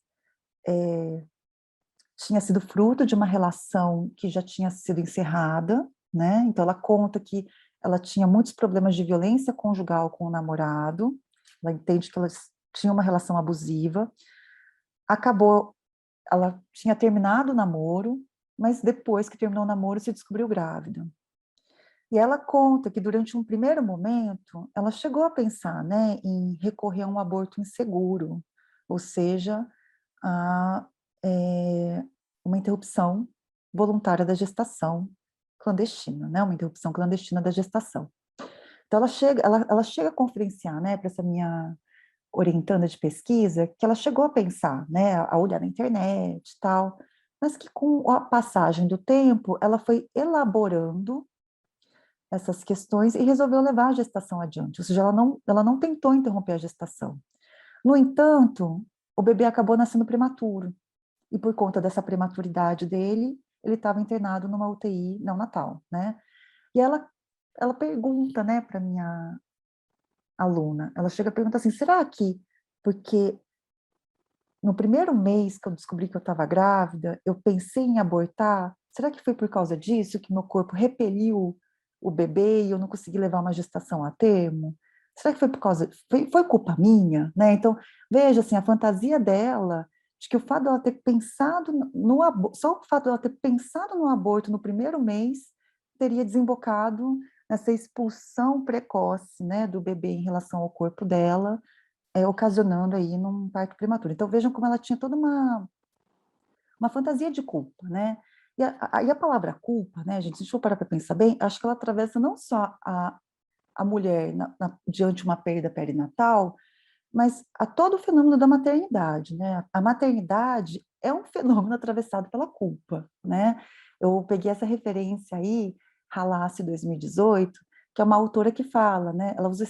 tinha sido fruto de uma relação que já tinha sido encerrada, né, então ela conta que ela tinha muitos problemas de violência conjugal com o namorado, ela entende que elas tinham uma relação abusiva, acabou, ela tinha terminado o namoro, mas depois que terminou o namoro se descobriu grávida. E ela conta que durante um primeiro momento, ela chegou a pensar, né, em recorrer a um aborto inseguro, ou seja, a uma interrupção voluntária da gestação clandestina, né, uma interrupção clandestina da gestação. Então ela chega a confidenciar, né, para essa minha orientanda de pesquisa, que ela chegou a pensar, né, a olhar na internet e tal, mas que com a passagem do tempo, ela foi elaborando essas questões e resolveu levar a gestação adiante, ou seja, ela não tentou interromper a gestação. No entanto, o bebê acabou nascendo prematuro, e por conta dessa prematuridade dele, ele estava internado numa UTI neonatal, né? E ela pergunta, né, para minha aluna, ela chega a perguntar assim, será que, porque no primeiro mês que eu descobri que eu estava grávida, eu pensei em abortar, será que foi por causa disso que meu corpo repeliu o bebê e eu não consegui levar uma gestação a termo? Será que foi por causa, foi culpa minha, né? Então, veja, assim, a fantasia dela, de que o fato dela ter pensado no aborto, só o fato dela ter pensado no aborto no primeiro mês, teria desembocado nessa expulsão precoce, né, do bebê em relação ao corpo dela, ocasionando aí num parto prematuro. Então vejam como ela tinha toda uma fantasia de culpa, né? E a palavra culpa, né, gente, se a gente for parar para pensar bem, acho que ela atravessa não só a mulher diante de uma perda perinatal, mas a todo o fenômeno da maternidade, né? A maternidade é um fenômeno atravessado pela culpa, né? Eu peguei essa referência aí, Halassi 2018, que é uma autora que fala, né? Ela usa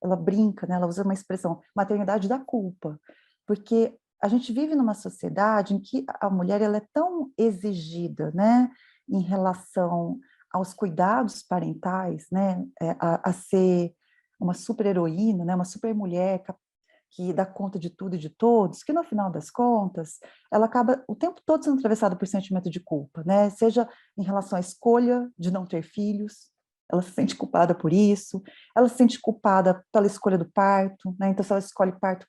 ela brinca, né? Ela usa uma expressão, maternidade da culpa, porque a gente vive numa sociedade em que a mulher ela é tão exigida, né? Em relação aos cuidados parentais, né? A ser uma super-heroína, né, uma super-mulher que dá conta de tudo e de todos, que no final das contas, ela acaba o tempo todo sendo atravessada por sentimento de culpa, né? Seja em relação à escolha de não ter filhos, ela se sente culpada por isso, ela se sente culpada pela escolha do parto, né? Então, se ela escolhe parto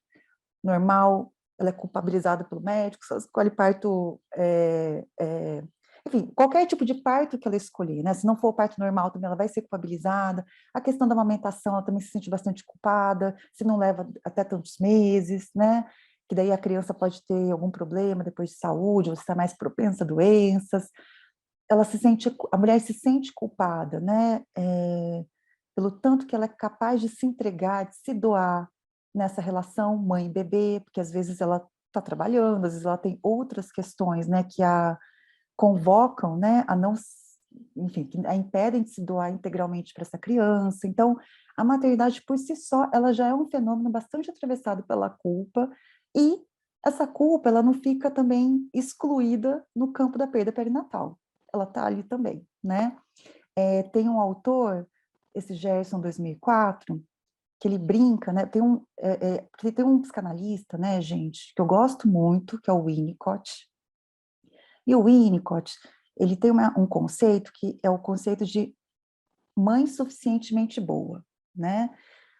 normal, ela é culpabilizada pelo médico, se ela escolhe parto enfim, qualquer tipo de parto que ela escolher, né? Se não for o parto normal, também ela vai ser culpabilizada. A questão da amamentação, ela também se sente bastante culpada, se não leva até tantos meses, né? Que daí a criança pode ter algum problema depois de saúde, ou estar mais propensa a doenças. A mulher se sente culpada, né? Pelo tanto que ela é capaz de se entregar, de se doar nessa relação mãe e bebê, porque às vezes ela está trabalhando, às vezes ela tem outras questões, né? Que a convocam, né, a não, enfim, que a impedem de se doar integralmente para essa criança. Então, a maternidade por si só, ela já é um fenômeno bastante atravessado pela culpa, e essa culpa, ela não fica também excluída no campo da perda perinatal. Ela está ali também, né? Tem um autor, esse Gerson 2004, que ele brinca, né? Porque tem um psicanalista, né, gente, que eu gosto muito, que é o Winnicott. E o Winnicott, ele tem um conceito que é o conceito de mãe suficientemente boa, né?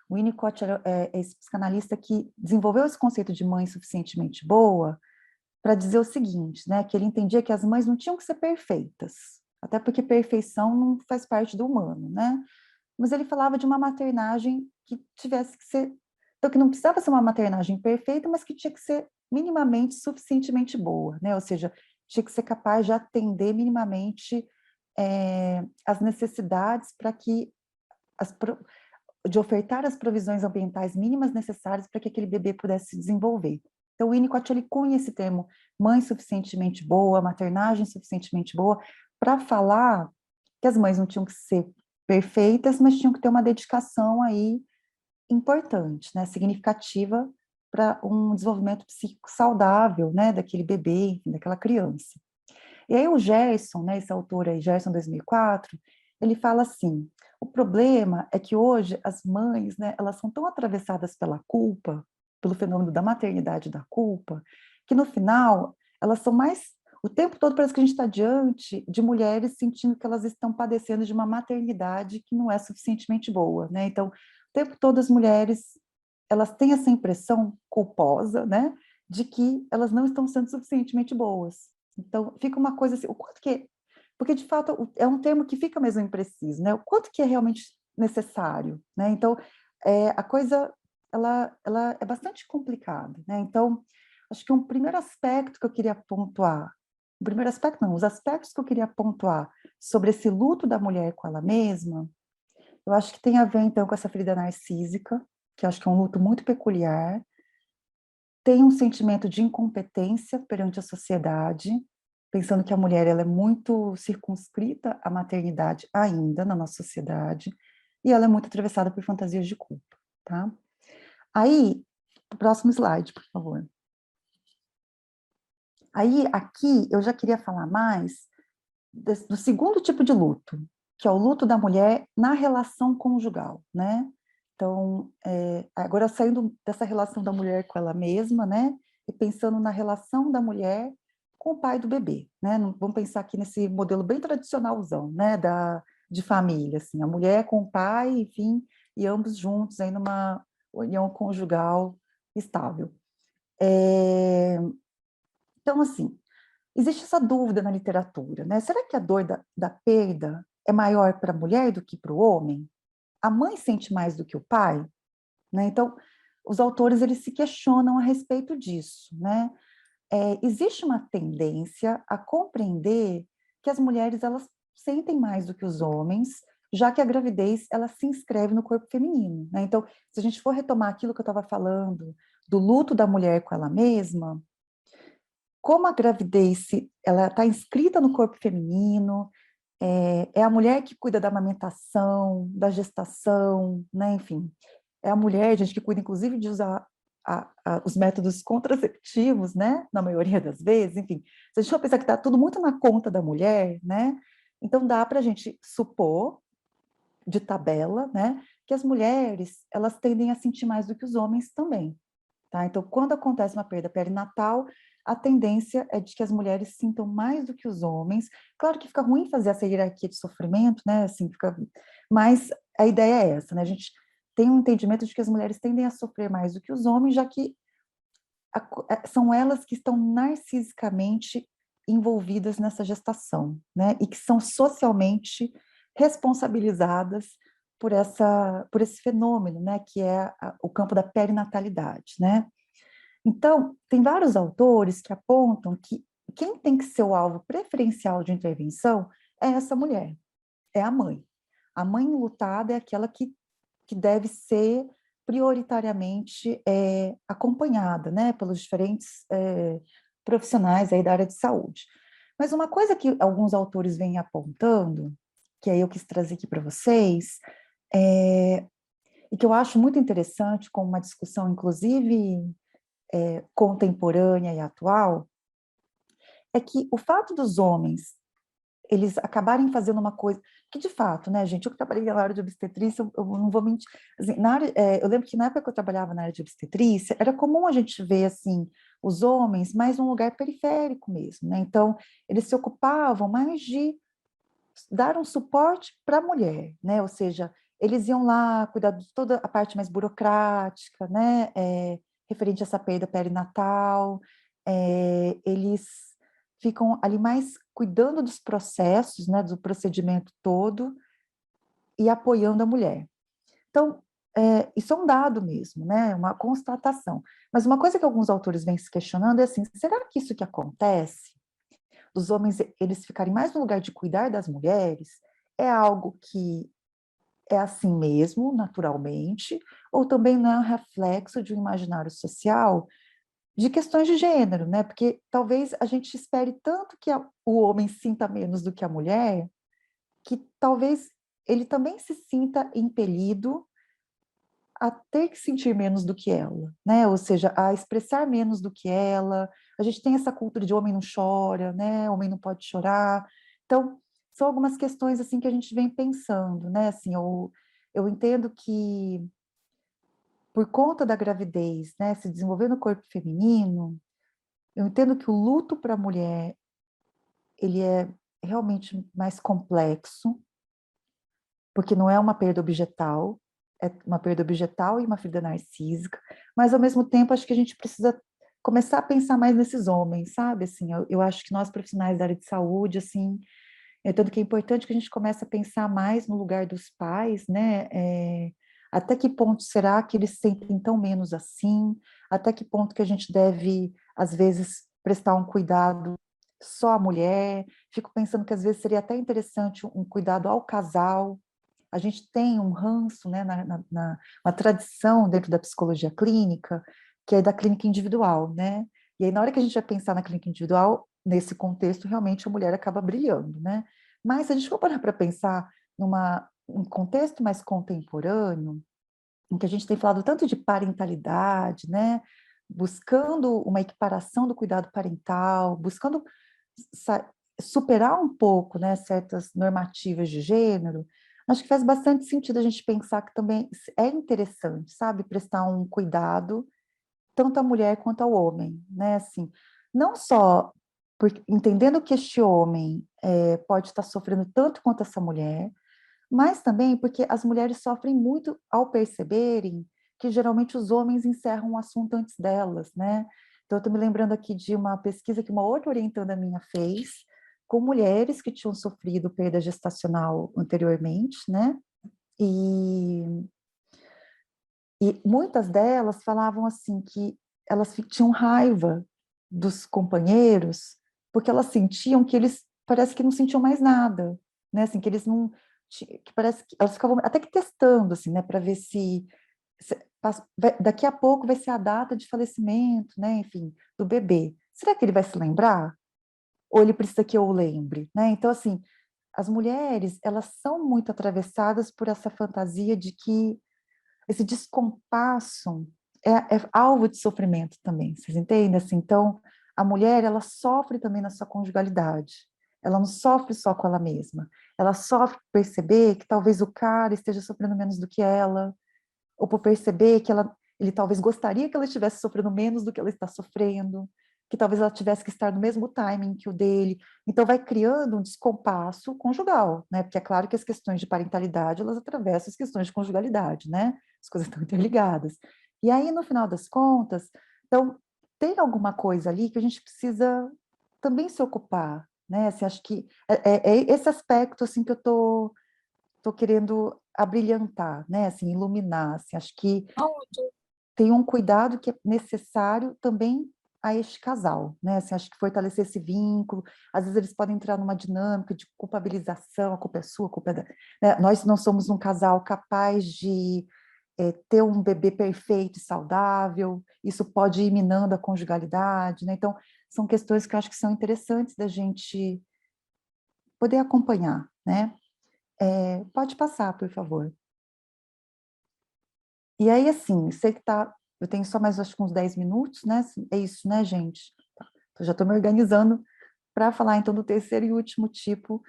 O Winnicott é esse psicanalista que desenvolveu esse conceito de mãe suficientemente boa para dizer o seguinte, né? Que ele entendia que as mães não tinham que ser perfeitas, até porque perfeição não faz parte do humano, né? Mas ele falava de uma maternagem que tivesse que ser, então que não precisava ser uma maternagem perfeita, mas que tinha que ser minimamente suficientemente boa, né? Ou seja, tinha que ser capaz de atender minimamente as necessidades para que de ofertar as provisões ambientais mínimas necessárias para que aquele bebê pudesse se desenvolver. Então, o Winnicott ele cunha esse termo mãe suficientemente boa, maternagem suficientemente boa, para falar que as mães não tinham que ser perfeitas, mas tinham que ter uma dedicação aí importante, né, significativa para um desenvolvimento psíquico saudável, né, daquele bebê, enfim, daquela criança. E aí o Gerson, né, esse autor aí, Gerson 2004, ele fala assim, o problema é que hoje as mães, né, elas são tão atravessadas pela culpa, pelo fenômeno da maternidade da culpa, que no final elas são mais, o tempo todo parece que a gente está diante de mulheres sentindo que elas estão padecendo de uma maternidade que não é suficientemente boa, né, então o tempo todo as mulheres, elas têm essa impressão culposa, né, de que elas não estão sendo suficientemente boas. Então, fica uma coisa assim, o quanto que... Porque, de fato, é um termo que fica mesmo impreciso, né? O quanto que é realmente necessário, né? Então, a coisa, ela é bastante complicada, né? Então, acho que um primeiro aspecto que eu queria pontuar, o primeiro aspecto não, os aspectos que eu queria pontuar sobre esse luto da mulher com ela mesma, eu acho que tem a ver, então, com essa ferida narcísica, que eu acho que é um luto muito peculiar, tem um sentimento de incompetência perante a sociedade, pensando que a mulher ela é muito circunscrita à maternidade ainda na nossa sociedade, e ela é muito atravessada por fantasias de culpa, tá? Aí, o próximo slide, por favor. Aí, aqui, eu já queria falar mais do segundo tipo de luto, que é o luto da mulher na relação conjugal, né? Então, agora saindo dessa relação da mulher com ela mesma, né? E pensando na relação da mulher com o pai do bebê, né? Vamos pensar aqui nesse modelo bem tradicionalzão, né? De família, assim, a mulher com o pai, enfim, e ambos juntos aí numa união conjugal estável. Então, assim, existe essa dúvida na literatura, né? Será que a dor da perda é maior para a mulher do que para o homem? A mãe sente mais do que o pai? Né? Então, os autores eles se questionam a respeito disso, né? Existe uma tendência a compreender que as mulheres elas sentem mais do que os homens, já que a gravidez ela se inscreve no corpo feminino, né? Então, se a gente for retomar aquilo que eu estava falando do luto da mulher com ela mesma, como a gravidez ela está inscrita no corpo feminino, é a mulher que cuida da amamentação, da gestação, né? Enfim, é a mulher, gente, que cuida, inclusive, de usar os métodos contraceptivos, né? Na maioria das vezes, enfim. Se a gente for pensar que está tudo muito na conta da mulher, né? Então, dá para a gente supor, de tabela, né? Que as mulheres, elas tendem a sentir mais do que os homens também, tá? Então, quando acontece uma perda perinatal, a tendência é de que as mulheres sintam mais do que os homens. Claro que fica ruim fazer essa hierarquia de sofrimento, né? Assim, fica... Mas a ideia é essa, né? A gente tem um entendimento de que as mulheres tendem a sofrer mais do que os homens, já que são elas que estão narcisicamente envolvidas nessa gestação, né? E que são socialmente responsabilizadas por esse fenômeno, né? Que é o campo da perinatalidade, né? Então, tem vários autores que apontam que quem tem que ser o alvo preferencial de intervenção é essa mulher, é a mãe. A mãe enlutada é aquela que deve ser prioritariamente acompanhada, né, pelos diferentes profissionais aí da área de saúde. Mas uma coisa que alguns autores vêm apontando, que aí eu quis trazer aqui para vocês, e que eu acho muito interessante, como uma discussão, inclusive, contemporânea e atual, é que o fato dos homens eles acabarem fazendo uma coisa que, de fato, né, gente, eu que trabalhei na área de obstetrícia, eu não vou mentir, assim, eu lembro que na época que eu trabalhava na área de obstetrícia, era comum a gente ver, assim, os homens mais num lugar periférico mesmo, né, então, eles se ocupavam mais de dar um suporte para a mulher, né, ou seja, eles iam lá cuidar de toda a parte mais burocrática, né, referente a essa perda perinatal, eles ficam ali mais cuidando dos processos, né, do procedimento todo e apoiando a mulher. Então, isso é um dado mesmo, né, uma constatação. Mas uma coisa que alguns autores vêm se questionando é assim, será que isso que acontece, dos homens eles ficarem mais no lugar de cuidar das mulheres, é algo que é assim mesmo, naturalmente, ou também não é um reflexo de um imaginário social de questões de gênero, né? Porque talvez a gente espere tanto que o homem sinta menos do que a mulher, que talvez ele também se sinta impelido a ter que sentir menos do que ela, né? Ou seja, a expressar menos do que ela. A gente tem essa cultura de homem não chora, né? Homem não pode chorar. Então, são algumas questões assim que a gente vem pensando, né? Assim, eu entendo que por conta da gravidez, né, se desenvolver no corpo feminino, eu entendo que o luto para a mulher ele é realmente mais complexo, porque não é uma perda objetal, é uma perda objetal e uma ferida narcísica, mas ao mesmo tempo acho que a gente precisa começar a pensar mais nesses homens, sabe? Assim, eu acho que nós profissionais da área de saúde, assim, tanto que é importante que a gente comece a pensar mais no lugar dos pais, né? Até que ponto será que eles se sentem tão menos assim? Até que ponto que a gente deve, às vezes, prestar um cuidado só à mulher? Fico pensando que às vezes seria até interessante um cuidado ao casal. A gente tem um ranço, né, uma tradição dentro da psicologia clínica, que é da clínica individual, né? E aí, na hora que a gente vai pensar na clínica individual, nesse contexto, realmente a mulher acaba brilhando, né? Mas se a gente for parar para pensar um contexto mais contemporâneo, em que a gente tem falado tanto de parentalidade, né? Buscando uma equiparação do cuidado parental, buscando superar um pouco, né, certas normativas de gênero, acho que faz bastante sentido a gente pensar que também é interessante, sabe, prestar um cuidado tanto à mulher quanto ao homem, né, assim, não só entendendo que este homem pode estar sofrendo tanto quanto essa mulher, mas também porque as mulheres sofrem muito ao perceberem que geralmente os homens encerram o assunto antes delas, né? Então, eu estou me lembrando aqui de uma pesquisa que uma outra orientanda minha fez com mulheres que tinham sofrido perda gestacional anteriormente, né? E, e muitas delas falavam assim que elas tinham raiva dos companheiros porque elas sentiam que eles parece que não sentiam mais nada, né? Assim, que eles não que parece que elas ficavam até que testando assim, né, para ver daqui a pouco vai ser a data de falecimento, né, enfim, do bebê. Será que ele vai se lembrar? Ou ele precisa que eu o lembre, né? Então assim, as mulheres, elas são muito atravessadas por essa fantasia de que esse descompasso é alvo de sofrimento também, vocês entendem? Assim, então, a mulher, ela sofre também na sua conjugalidade. Ela não sofre só com ela mesma. Ela sofre por perceber que talvez o cara esteja sofrendo menos do que ela, ou por perceber que ele talvez gostaria que ela estivesse sofrendo menos do que ela está sofrendo, que talvez ela tivesse que estar no mesmo timing que o dele. Então, vai criando um descompasso conjugal, né? Porque é claro que as questões de parentalidade, elas atravessam as questões de conjugalidade, né? As coisas estão interligadas. E aí, no final das contas, então, tem alguma coisa ali que a gente precisa também se ocupar, né? Assim, acho que é esse aspecto, assim, que eu tô querendo abrilhantar, né? Assim, iluminar. Assim, acho que tem um cuidado que é necessário também a este casal, né? Assim, acho que fortalecer esse vínculo. Às vezes eles podem entrar numa dinâmica de culpabilização, a culpa é sua, a culpa é da... né? Nós não somos um casal capaz de ter um bebê perfeito e saudável, isso pode ir minando a conjugalidade, né? Então, são questões que eu acho que são interessantes da gente poder acompanhar, né? Pode passar, por favor. E aí, assim, sei que tá, eu tenho só mais acho que uns 10 minutos, né? É isso, né, gente? Tá. Então, já estou me organizando para falar, então, do terceiro e último tipo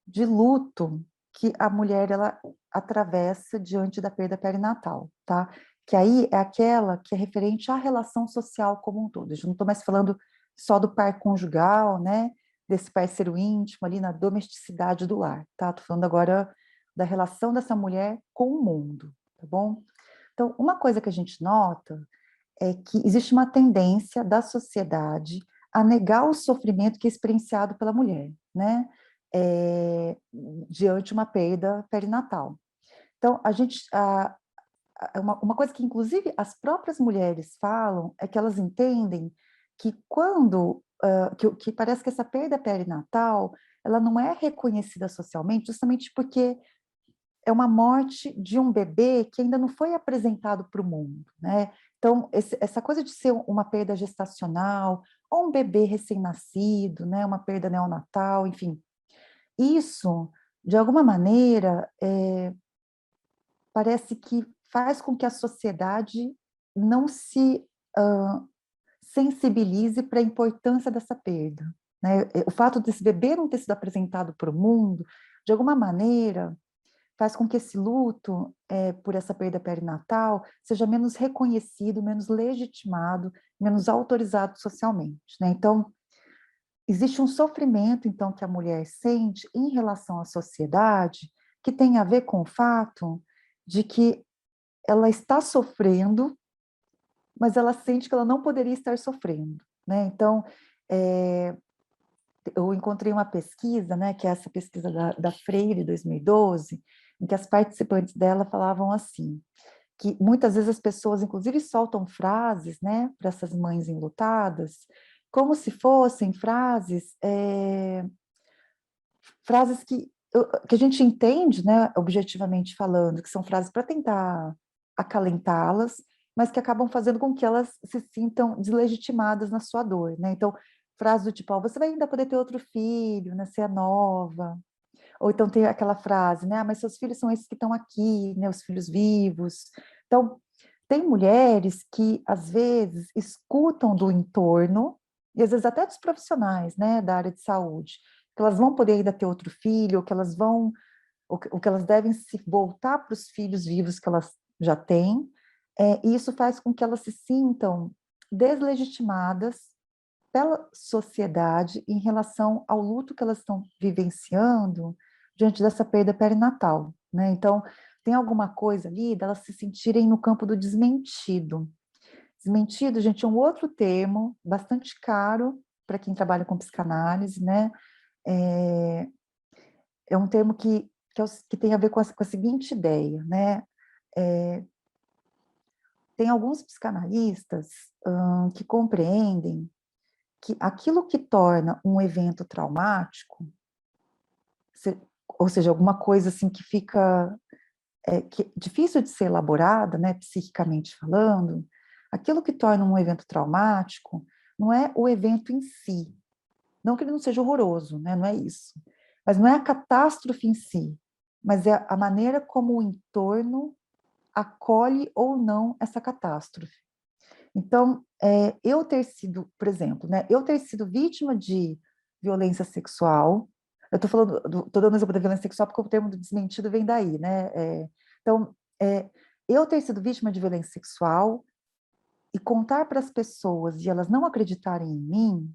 de luto que a mulher, ela atravessa diante da perda perinatal, tá? Que aí é aquela que é referente à relação social como um todo. Eu já não estou mais falando só do par conjugal, né? Desse parceiro íntimo ali na domesticidade do lar, tá? Estou falando agora da relação dessa mulher com o mundo, tá bom? Então, uma coisa que a gente nota é que existe uma tendência da sociedade a negar o sofrimento que é experienciado pela mulher, né? Diante de uma perda perinatal. Então, uma coisa que, inclusive, as próprias mulheres falam é que elas entendem que quando, que parece que essa perda perinatal, ela não é reconhecida socialmente, justamente porque é uma morte de um bebê que ainda não foi apresentado para o mundo, né? Então, essa coisa de ser uma perda gestacional, ou um bebê recém-nascido, né? Uma perda neonatal, enfim, isso de alguma maneira, parece que faz com que a sociedade não se sensibilize para a importância dessa perda, né? O fato desse bebê não ter sido apresentado para o mundo, de alguma maneira, faz com que esse luto por essa perda perinatal seja menos reconhecido, menos legitimado, menos autorizado socialmente, né? Então, existe um sofrimento, então, que a mulher sente em relação à sociedade, que tem a ver com o fato de que ela está sofrendo, mas ela sente que ela não poderia estar sofrendo, né? Então, eu encontrei uma pesquisa, né, que é essa pesquisa da Freire, 2012, em que as participantes dela falavam assim, que muitas vezes as pessoas, inclusive, soltam frases, né, para essas mães enlutadas, como se fossem frases que a gente entende, né, objetivamente falando, que são frases para tentar acalentá-las, mas que acabam fazendo com que elas se sintam deslegitimadas na sua dor, né? Então, frases do tipo, você vai ainda poder ter outro filho, né, você é nova. Ou então tem aquela frase, né, mas seus filhos são esses que estão aqui, né, os filhos vivos. Então, tem mulheres que, às vezes, escutam do entorno, e às vezes até dos profissionais, né, da área de saúde, que elas vão poder ainda ter outro filho, ou que elas vão, ou que elas devem se voltar para os filhos vivos que elas já têm, e isso faz com que elas se sintam deslegitimadas pela sociedade em relação ao luto que elas estão vivenciando diante dessa perda perinatal, né? Então, tem alguma coisa ali delas se sentirem no campo do desmentido. Desmentido, gente, é um outro termo bastante caro para quem trabalha com psicanálise, né? É, é um termo que tem a ver com a seguinte ideia, né? É, tem alguns psicanalistas que compreendem que aquilo que torna um evento traumático, ou seja, alguma coisa assim que fica que é difícil de ser elaborada, né, psiquicamente falando, aquilo que torna um evento traumático não é o evento em si, não que ele não seja horroroso, né, não é isso, mas não é a catástrofe em si, mas é a maneira como o entorno acolhe ou não essa catástrofe. Então, eu ter sido, por exemplo, né, eu ter sido vítima de violência sexual, eu estou falando, estou dando exemplo da violência sexual porque o termo do desmentido vem daí, né? Então, eu ter sido vítima de violência sexual e contar para as pessoas e elas não acreditarem em mim,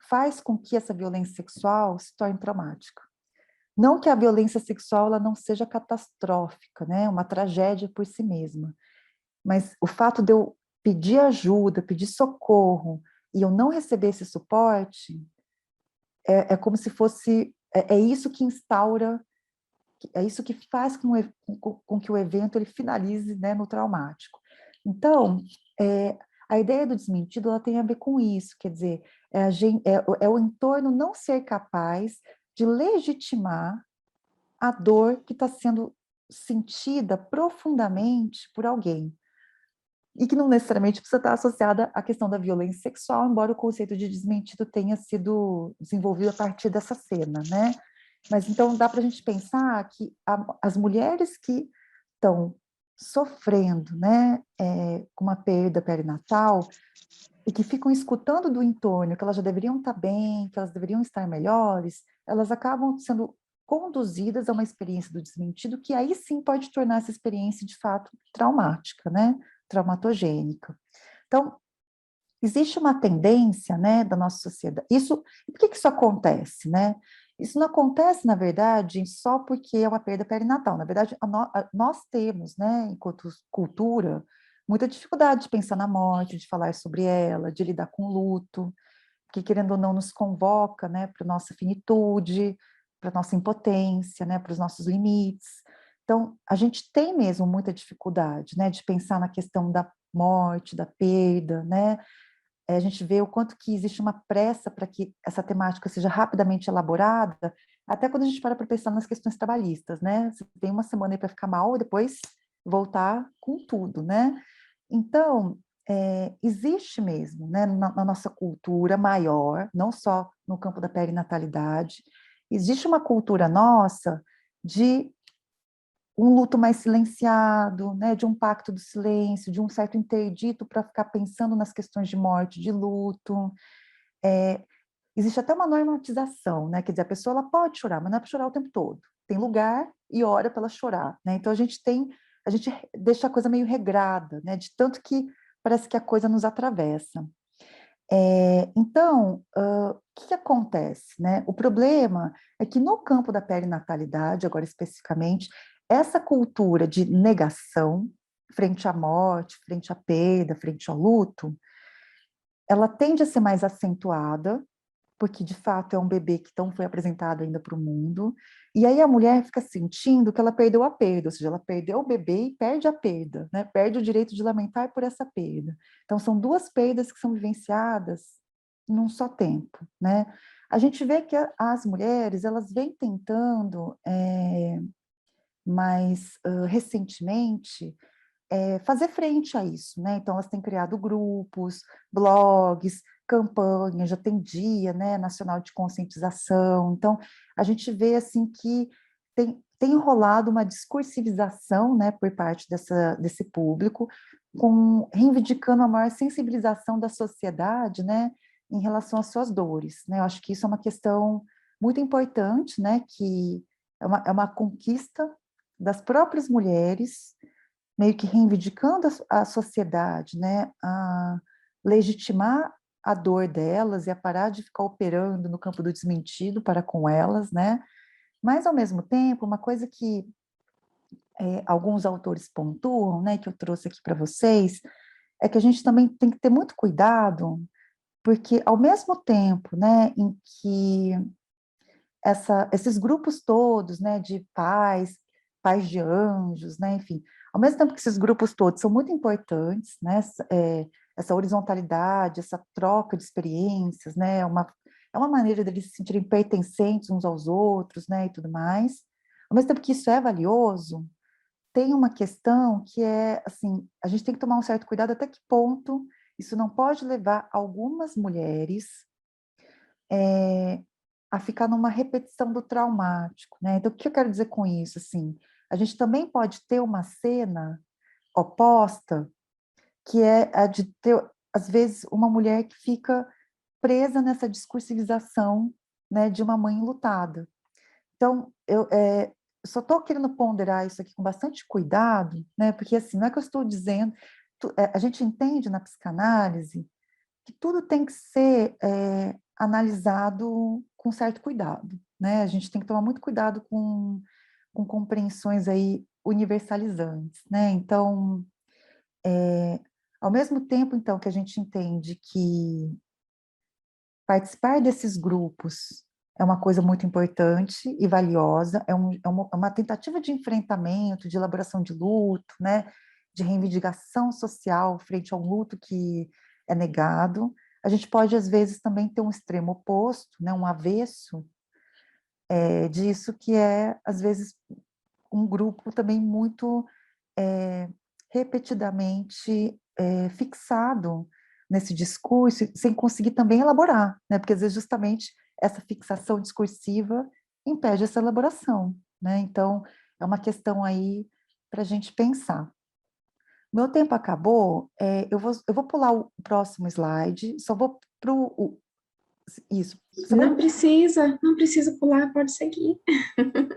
faz com que essa violência sexual se torne traumática. Não que a violência sexual ela não seja catastrófica, né? Uma tragédia por si mesma, mas o fato de eu pedir ajuda, pedir socorro, e eu não receber esse suporte, é como se fosse, é isso que instaura, é isso que faz com que o evento ele finalize, né, no traumático. Então, a ideia do desmentido ela tem a ver com isso, quer dizer, é o entorno não ser capaz de legitimar a dor que está sendo sentida profundamente por alguém. E que não necessariamente precisa estar associada à questão da violência sexual, embora o conceito de desmentido tenha sido desenvolvido a partir dessa cena, né? Mas então dá para a gente pensar que as mulheres que estão sofrendo, né, com uma perda perinatal e que ficam escutando do entorno que elas já deveriam estar bem, que elas deveriam estar melhores, elas acabam sendo conduzidas a uma experiência do desmentido que aí sim pode tornar essa experiência de fato traumática, né? Traumatogênica. Então, existe uma tendência, né, da nossa sociedade. Por que isso acontece, né? Isso não acontece, na verdade, só porque é uma perda perinatal. Na verdade, nós temos, né, enquanto cultura, muita dificuldade de pensar na morte, de falar sobre ela, de lidar com o luto, que, querendo ou não, nos convoca, né, para a nossa finitude, para a nossa impotência, né, para os nossos limites. Então, a gente tem mesmo muita dificuldade, né, de pensar na questão da morte, da perda, né, a gente vê o quanto que existe uma pressa para que essa temática seja rapidamente elaborada, até quando a gente para pensar nas questões trabalhistas, né? Você tem uma semana aí para ficar mal e depois voltar com tudo, né? Então, existe mesmo, né, na nossa cultura maior, não só no campo da perinatalidade, existe uma cultura nossa de um luto mais silenciado, né, de um pacto do silêncio, de um certo interdito para ficar pensando nas questões de morte, de luto. Existe até uma normatização, né, quer dizer, a pessoa ela pode chorar, mas não é para chorar o tempo todo. Tem lugar e hora para ela chorar, né? Então a gente deixa a coisa meio regrada, né, de tanto que parece que a coisa nos atravessa. Então, o que acontece, né? O problema é que no campo da perinatalidade, agora especificamente, essa cultura de negação frente à morte, frente à perda, frente ao luto, ela tende a ser mais acentuada, porque de fato é um bebê que não foi apresentado ainda para o mundo, e aí a mulher fica sentindo que ela perdeu a perda, ou seja, ela perdeu o bebê e perde a perda, né? Perde o direito de lamentar por essa perda. Então são duas perdas que são vivenciadas num só tempo, né? A gente vê que as mulheres, elas vêm tentando, mais recentemente, fazer frente a isso, né? Então, elas têm criado grupos, blogs, campanhas, já tem dia, né, nacional de conscientização. Então, a gente vê, assim, que tem rolado uma discursivização, né, por parte desse público, reivindicando a maior sensibilização da sociedade, né, em relação às suas dores, né? Eu acho que isso é uma questão muito importante, né, que é uma conquista das próprias mulheres, meio que reivindicando a sociedade, né, a legitimar a dor delas e a parar de ficar operando no campo do desmentido para com elas, né, mas, ao mesmo tempo, uma coisa que alguns autores pontuam, né, que eu trouxe aqui para vocês, é que a gente também tem que ter muito cuidado, porque, ao mesmo tempo, né, em que esses grupos todos, né, de pais de anjos, né, enfim, ao mesmo tempo que esses grupos todos são muito importantes, né, essa horizontalidade, essa troca de experiências, né, é uma maneira deles se sentirem pertencentes uns aos outros, né, e tudo mais. Ao mesmo tempo que isso é valioso, tem uma questão que é, assim, a gente tem que tomar um certo cuidado até que ponto isso não pode levar algumas mulheres a ficar numa repetição do traumático, né? Então, o que eu quero dizer com isso? Assim, a gente também pode ter uma cena oposta, que é a de ter, às vezes, uma mulher que fica presa nessa discursivização, né, de uma mãe enlutada. Então, eu só estou querendo ponderar isso aqui com bastante cuidado, né? Porque, assim, não é que eu estou dizendo... a gente entende na psicanálise que tudo tem que ser analisado com certo cuidado, né? A gente tem que tomar muito cuidado com compreensões aí universalizantes, né? Então, ao mesmo tempo, então, que a gente entende que participar desses grupos é uma coisa muito importante e valiosa, é uma tentativa de enfrentamento, de elaboração de luto, né? De reivindicação social frente ao luto que é negado. A gente pode, às vezes, também ter um extremo oposto, né? Um avesso disso, que é, às vezes, um grupo também muito repetidamente fixado nesse discurso, sem conseguir também elaborar, né? Porque às vezes justamente essa fixação discursiva impede essa elaboração, né? Então é uma questão aí para a gente pensar. Meu tempo acabou, eu vou pular o próximo slide, só vou para isso. Você vai... Não precisa pular, pode seguir.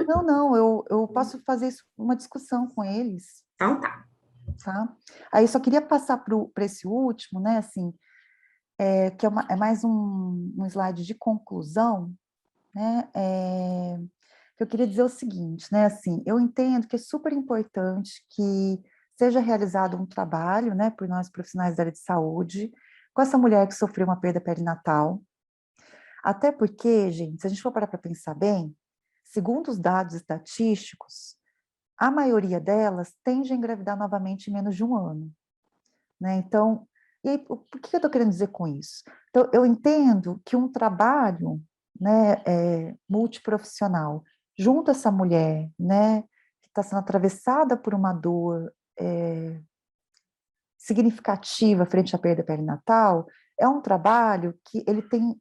Não, eu posso fazer isso, uma discussão com eles, Então tá. tá? Aí só queria passar para esse último, né, assim, que é mais um slide de conclusão, né, que eu queria dizer o seguinte, né, assim, eu entendo que é super importante que seja realizado um trabalho, né, por nós profissionais da área de saúde, com essa mulher que sofreu uma perda perinatal, até porque, gente, se a gente for parar para pensar bem, segundo os dados estatísticos, a maioria delas tende a engravidar novamente em menos de um ano, né? Então, e aí, o que eu estou querendo dizer com isso? Então, eu entendo que um trabalho, né, multiprofissional, junto a essa mulher, né, que está sendo atravessada por uma dor significativa frente à perda perinatal, é um trabalho que ele tem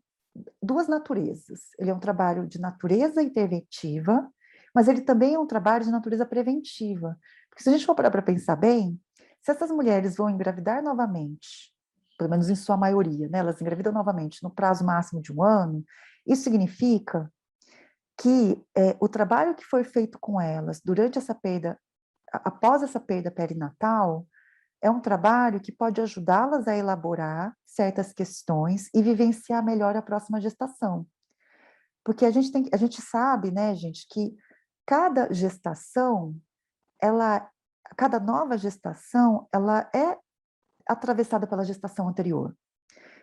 duas naturezas. Ele é um trabalho de natureza interventiva, mas ele também é um trabalho de natureza preventiva. Porque se a gente for parar para pensar bem, se essas mulheres vão engravidar novamente, pelo menos em sua maioria, né, elas engravidam novamente no prazo máximo de um ano, isso significa que o trabalho que foi feito com elas durante essa perda, após essa perda perinatal, é um trabalho que pode ajudá-las a elaborar certas questões e vivenciar melhor a próxima gestação. Porque a gente sabe, né, gente, que cada gestação, ela, cada nova gestação, ela é atravessada pela gestação anterior.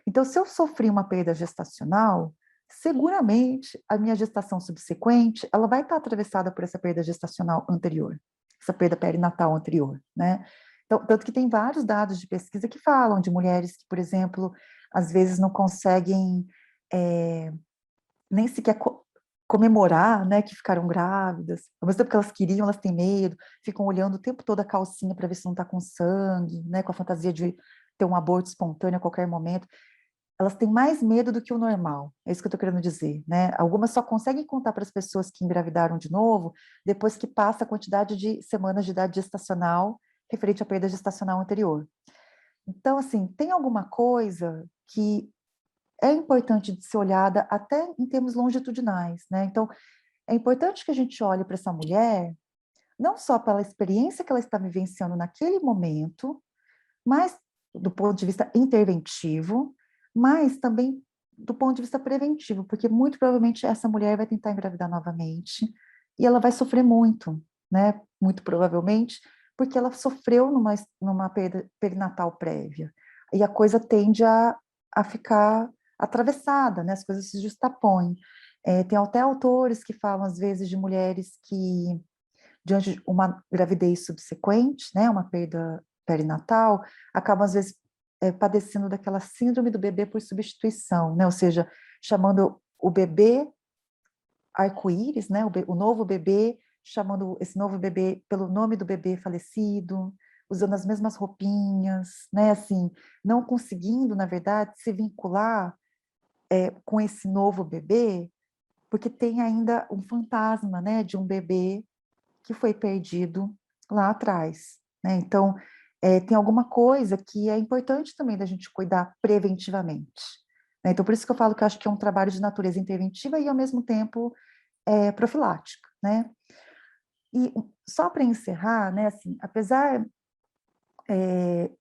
Então, se eu sofri uma perda gestacional, seguramente a minha gestação subsequente, ela vai estar atravessada por essa perda gestacional anterior, essa perda perinatal anterior, né? Então, tanto que tem vários dados de pesquisa que falam de mulheres que, por exemplo, às vezes não conseguem nem sequer comemorar, né, que ficaram grávidas, ao mesmo tempo que elas queriam, elas têm medo, ficam olhando o tempo todo a calcinha para ver se não está com sangue, né, com a fantasia de ter um aborto espontâneo a qualquer momento. Elas têm mais medo do que o normal, é isso que eu estou querendo dizer, né? Algumas só conseguem contar para as pessoas que engravidaram de novo depois que passa a quantidade de semanas de idade gestacional referente à perda gestacional anterior. Então, assim, tem alguma coisa que é importante de ser olhada até em termos longitudinais, né? Então, é importante que a gente olhe para essa mulher, não só pela experiência que ela está vivenciando naquele momento, mas do ponto de vista interventivo, mas também do ponto de vista preventivo, porque muito provavelmente essa mulher vai tentar engravidar novamente e ela vai sofrer muito, né? Muito provavelmente, porque ela sofreu numa perda perinatal prévia. E a coisa tende a ficar atravessada, né? As coisas se justapõem. Tem até autores que falam, às vezes, de mulheres que, diante de uma gravidez subsequente, né, uma perda perinatal, acabam, às vezes, padecendo daquela síndrome do bebê por substituição, né? Ou seja, chamando o bebê arco-íris, né? O novo bebê, chamando esse novo bebê pelo nome do bebê falecido, usando as mesmas roupinhas, né? Assim, não conseguindo, na verdade, se vincular com esse novo bebê, porque tem ainda um fantasma, né, de um bebê que foi perdido lá atrás, né? Então, tem alguma coisa que é importante também da gente cuidar preventivamente, né? Então, por isso que eu falo que eu acho que é um trabalho de natureza interventiva e, ao mesmo tempo, profilática, né? E só para encerrar, né, assim, apesar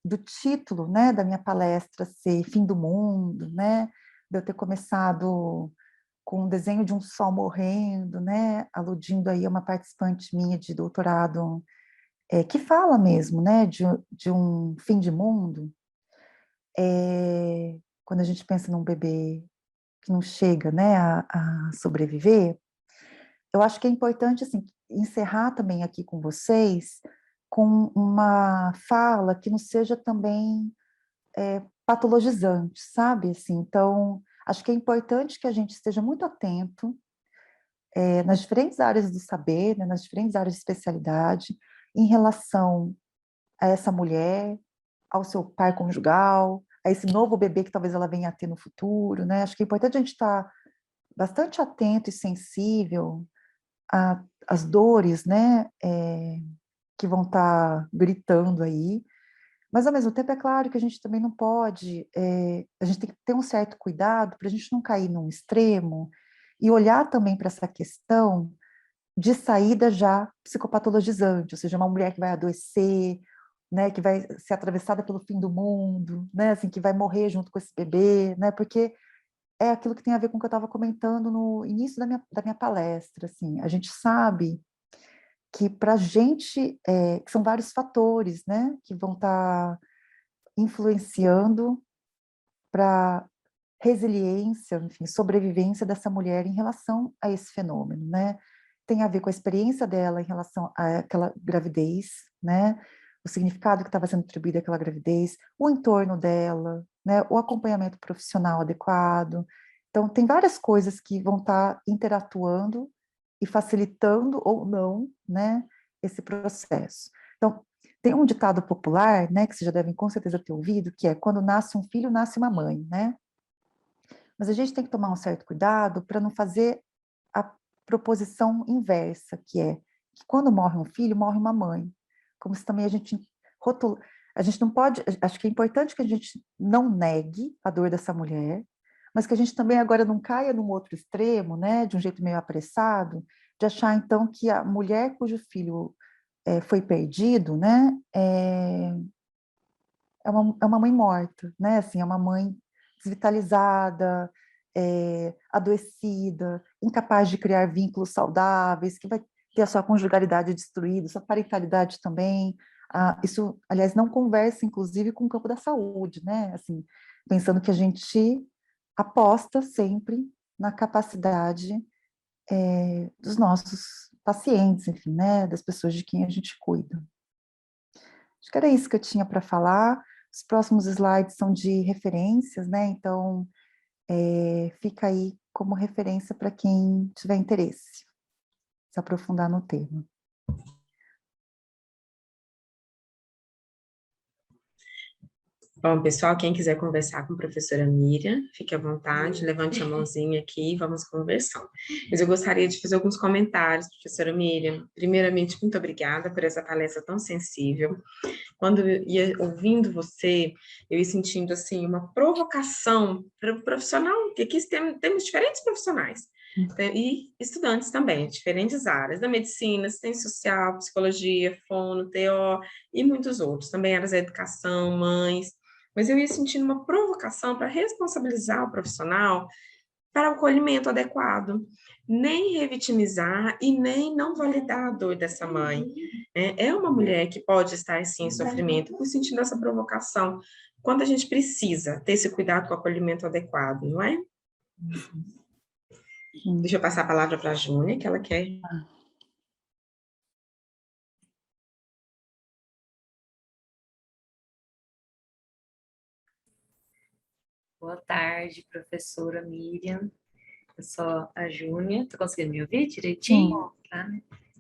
do título, né, da minha palestra ser Fim do Mundo, né, de eu ter começado com um desenho de um sol morrendo, né, aludindo aí a uma participante minha de doutorado, que fala mesmo, né, de um fim de mundo, quando a gente pensa num bebê que não chega, né, a sobreviver, eu acho que é importante, assim, encerrar também aqui com vocês com uma fala que não seja também patologizante, sabe? Assim, então, acho que é importante que a gente esteja muito atento nas diferentes áreas do saber, né, nas diferentes áreas de especialidade, em relação a essa mulher, ao seu par conjugal, a esse novo bebê que talvez ela venha a ter no futuro, né? Acho que é importante a gente estar bastante atento e sensível às dores, né, que vão estar gritando aí, mas ao mesmo tempo é claro que a gente também não pode, a gente tem que ter um certo cuidado para a gente não cair num extremo e olhar também para essa questão de saída já psicopatologizante, ou seja, uma mulher que vai adoecer, né, que vai ser atravessada pelo fim do mundo, né, assim, que vai morrer junto com esse bebê, né, porque é aquilo que tem a ver com o que eu estava comentando no início da minha palestra, assim, a gente sabe que para a gente, que são vários fatores, né, que vão estar influenciando para resiliência, enfim, sobrevivência dessa mulher em relação a esse fenômeno, né? Tem a ver com a experiência dela em relação àquela gravidez, né? O significado que estava sendo atribuído àquela gravidez, o entorno dela, né? O acompanhamento profissional adequado. Então, tem várias coisas que vão estar interatuando e facilitando ou não, né? Esse processo. Então, tem um ditado popular, né? Que vocês já devem com certeza ter ouvido, que é quando nasce um filho, nasce uma mãe, né? mas a gente tem que tomar um certo cuidado para não fazer a proposição inversa, que é que quando morre um filho, morre uma mãe. Como se também a gente rotula... A gente não pode... Acho que é importante que a gente não negue a dor dessa mulher, mas que a gente também agora não caia num outro extremo, né, de um jeito meio apressado, de achar, então, que a mulher cujo filho foi perdido, né, é uma mãe morta, né, assim, é uma mãe desvitalizada, adoecida, incapaz de criar vínculos saudáveis, que vai ter a sua conjugalidade destruída, sua parentalidade também. Isso, aliás, não conversa, inclusive, com o campo da saúde, né? Assim, pensando que a gente aposta sempre na capacidade dos nossos pacientes, enfim, né? Das pessoas de quem a gente cuida. Acho que era isso que eu tinha para falar. Os próximos slides são de referências, né? Então, fica aí como referência para quem tiver interesse, se aprofundar no tema. Bom, pessoal, quem quiser conversar com a professora Miriam, fique à vontade, levante a mãozinha aqui e vamos conversar. Mas eu gostaria de fazer alguns comentários, professora Miriam. Primeiramente, muito obrigada por essa palestra tão sensível. Quando eu ia ouvindo você, eu ia sentindo, assim, uma provocação para o profissional, porque aqui temos diferentes profissionais, e estudantes também, diferentes áreas, da medicina, assistência social, psicologia, fono, TO, e muitos outros, também áreas da educação, mães, mas eu ia sentindo uma provocação para responsabilizar o profissional para o acolhimento adequado, nem revitimizar e nem não validar a dor dessa mãe. É uma mulher que pode estar, sim, em sofrimento, por sentindo essa provocação, quando a gente precisa ter esse cuidado com o acolhimento adequado, não é? Deixa eu passar a palavra para a Júnia, que ela quer. Boa tarde, professora Miriam. Eu sou a Júnia. Tá conseguindo me ouvir direitinho? Tá?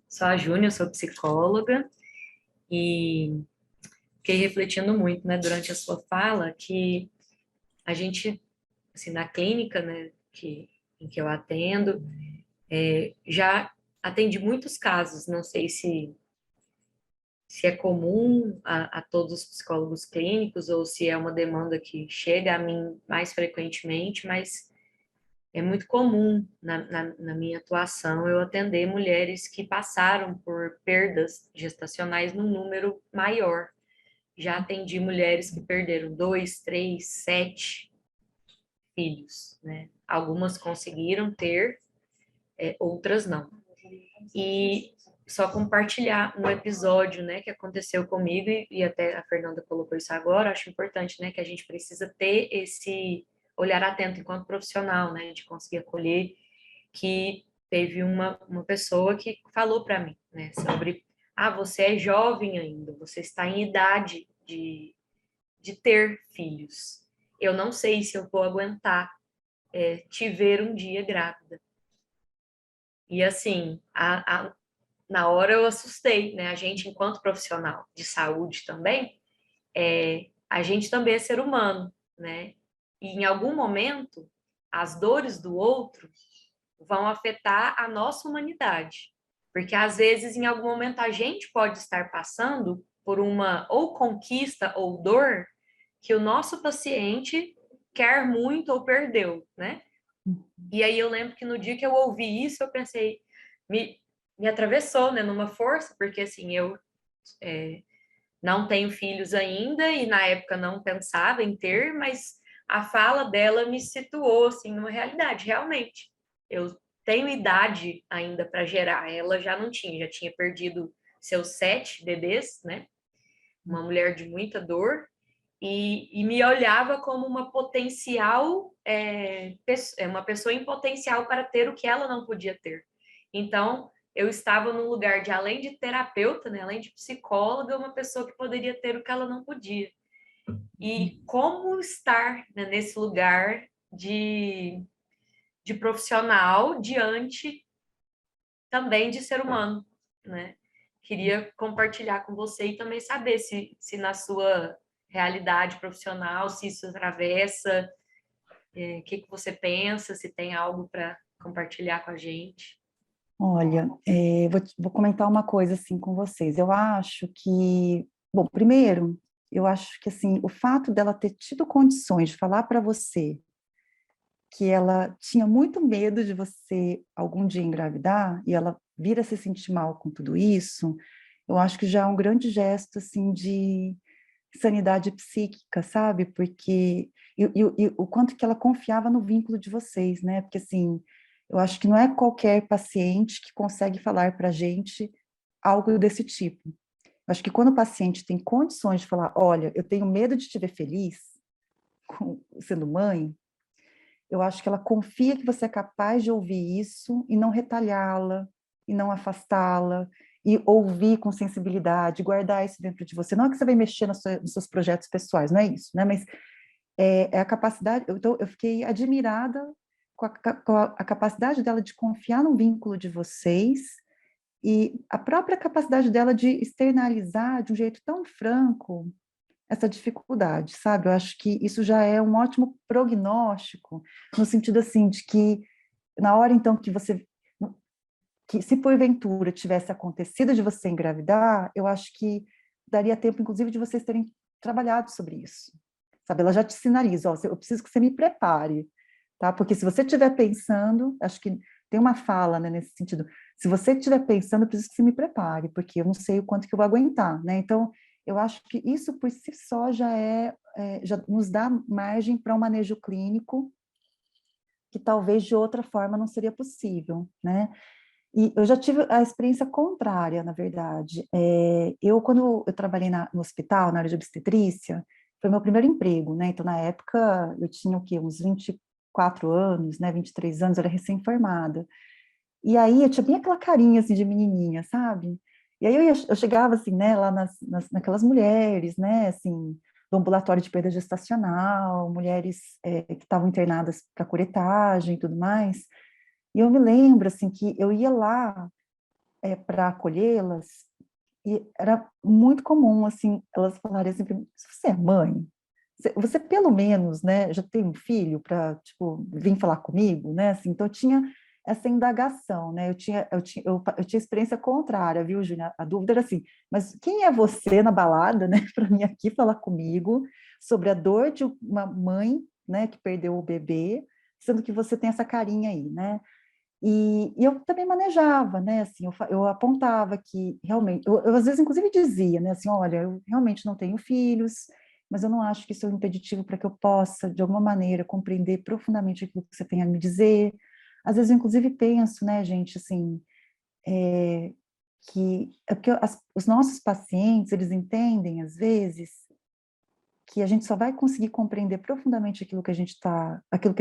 Sou a Júnia, sou psicóloga e fiquei refletindo muito, né, durante a sua fala, que a gente, assim, na clínica, né, em que eu atendo, já atendi muitos casos, não sei se é comum a todos os psicólogos clínicos ou se é uma demanda que chega a mim mais frequentemente, mas é muito comum na minha atuação eu atender mulheres que passaram por perdas gestacionais num número maior. Já atendi mulheres que perderam 2, 3, 7 filhos, né? Algumas conseguiram ter, outras não. E só compartilhar um episódio, né, que aconteceu comigo, e até a Fernanda colocou isso agora, acho importante, né, que a gente precisa ter esse olhar atento enquanto profissional, né, de conseguir acolher, que teve uma pessoa que falou para mim, né, sobre, você é jovem ainda, você está em idade de ter filhos. Eu não sei se eu vou aguentar te ver um dia grávida. E assim, na hora eu assustei, né? A gente, enquanto profissional de saúde também, a gente também é ser humano, né? E em algum momento, as dores do outro vão afetar a nossa humanidade. Porque às vezes, em algum momento, a gente pode estar passando por uma ou conquista ou dor que o nosso paciente quer muito ou perdeu, né? E aí eu lembro que no dia que eu ouvi isso, eu pensei, me atravessou, né, numa força, porque assim, eu não tenho filhos ainda e na época não pensava em ter, mas a fala dela me situou, assim, numa realidade, realmente. Eu tenho idade ainda para gerar, ela já não tinha, já tinha perdido seus 7 bebês, né? Uma mulher de muita dor, e me olhava como uma potencial, uma pessoa em potencial para ter o que ela não podia ter. Então, eu estava num lugar de, além de terapeuta, né, além de psicóloga, uma pessoa que poderia ter o que ela não podia. E como estar, né, nesse lugar de profissional diante também de ser humano, né? Queria compartilhar com você e também saber se na sua realidade profissional, se isso atravessa, O que você pensa, se tem algo para compartilhar com a gente. Olha, vou comentar uma coisa assim com vocês. Eu acho que, bom, primeiro, eu acho que assim, o fato dela ter tido condições de falar para você que ela tinha muito medo de você algum dia engravidar e ela vir a se sentir mal com tudo isso, eu acho que já é um grande gesto assim de sanidade psíquica, sabe? Porque e o quanto que ela confiava no vínculo de vocês, né? Porque assim, eu acho que não é qualquer paciente que consegue falar para a gente algo desse tipo. Eu acho que quando o paciente tem condições de falar, olha, eu tenho medo de te ver feliz, sendo mãe, eu acho que ela confia que você é capaz de ouvir isso e não retalhá-la, e não afastá-la, e ouvir com sensibilidade, guardar isso dentro de você. Não é que você vai mexer nos seus projetos pessoais, não é isso, né? Mas é a capacidade. Então, eu fiquei admirada com a capacidade dela de confiar no vínculo de vocês e a própria capacidade dela de externalizar de um jeito tão franco essa dificuldade, sabe? Eu acho que isso já é um ótimo prognóstico, no sentido assim, de que na hora então que se porventura tivesse acontecido de você engravidar, eu acho que daria tempo, inclusive, de vocês terem trabalhado sobre isso, sabe? Ela já te sinaliza, ó, eu preciso que você me prepare, tá? Porque se você estiver pensando, acho que tem uma fala, né, nesse sentido, se você estiver pensando, eu preciso que você me prepare, porque eu não sei o quanto que eu vou aguentar, né? Então, eu acho que isso por si só já nos dá margem para um manejo clínico que talvez de outra forma não seria possível, né? E eu já tive a experiência contrária, na verdade. Quando eu trabalhei no hospital, na área de obstetrícia, foi meu primeiro emprego, né? Então, na época, eu tinha o quê? Uns 24 anos, né? 23 anos, eu era recém-formada. E aí, eu tinha bem aquela carinha, assim, de menininha, sabe? E aí, eu chegava, assim, né? Lá naquelas mulheres, né? Assim, do ambulatório de perda gestacional, mulheres que estavam internadas para curetagem e tudo mais. E eu me lembro, assim, que eu ia lá para acolhê-las e era muito comum, assim, elas falarem assim, se você é mãe, você pelo menos, né, já tem um filho para, tipo, vir falar comigo, né, assim, então eu tinha essa indagação, né, eu tinha experiência contrária, viu, Júlia? A dúvida era assim, mas quem é você na balada, né, para vir aqui falar comigo sobre a dor de uma mãe, né, que perdeu o bebê, sendo que você tem essa carinha aí, né? E eu também manejava, né, assim, eu apontava que realmente, eu às vezes inclusive dizia, né, assim, olha, eu realmente não tenho filhos, mas eu não acho que isso é um impeditivo para que eu possa, de alguma maneira, compreender profundamente aquilo que você tem a me dizer. Às vezes eu inclusive penso, né, gente, assim, que é porque os nossos pacientes, eles entendem, às vezes, que a gente só vai conseguir compreender profundamente aquilo que eles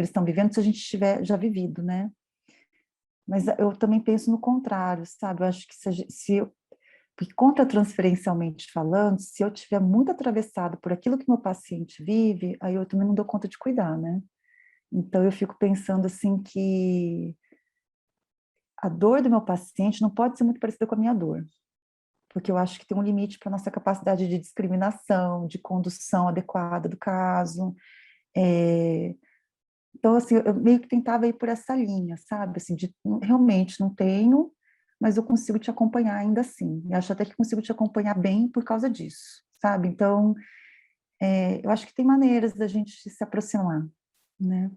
estão vivendo se a gente tiver já vivido, né? Mas eu também penso no contrário, sabe? Eu acho que porque contratransferencialmente falando, se eu tiver muito atravessado por aquilo que meu paciente vive, aí eu também não dou conta de cuidar, né? Então eu fico pensando assim que a dor do meu paciente não pode ser muito parecida com a minha dor, porque eu acho que tem um limite para a nossa capacidade de discriminação, de condução adequada do caso. Então, assim, eu meio que tentava ir por essa linha, sabe? Assim, realmente não tenho, mas eu consigo te acompanhar ainda assim. E acho até que consigo te acompanhar bem por causa disso, sabe? Então, eu acho que tem maneiras da gente se aproximar, né?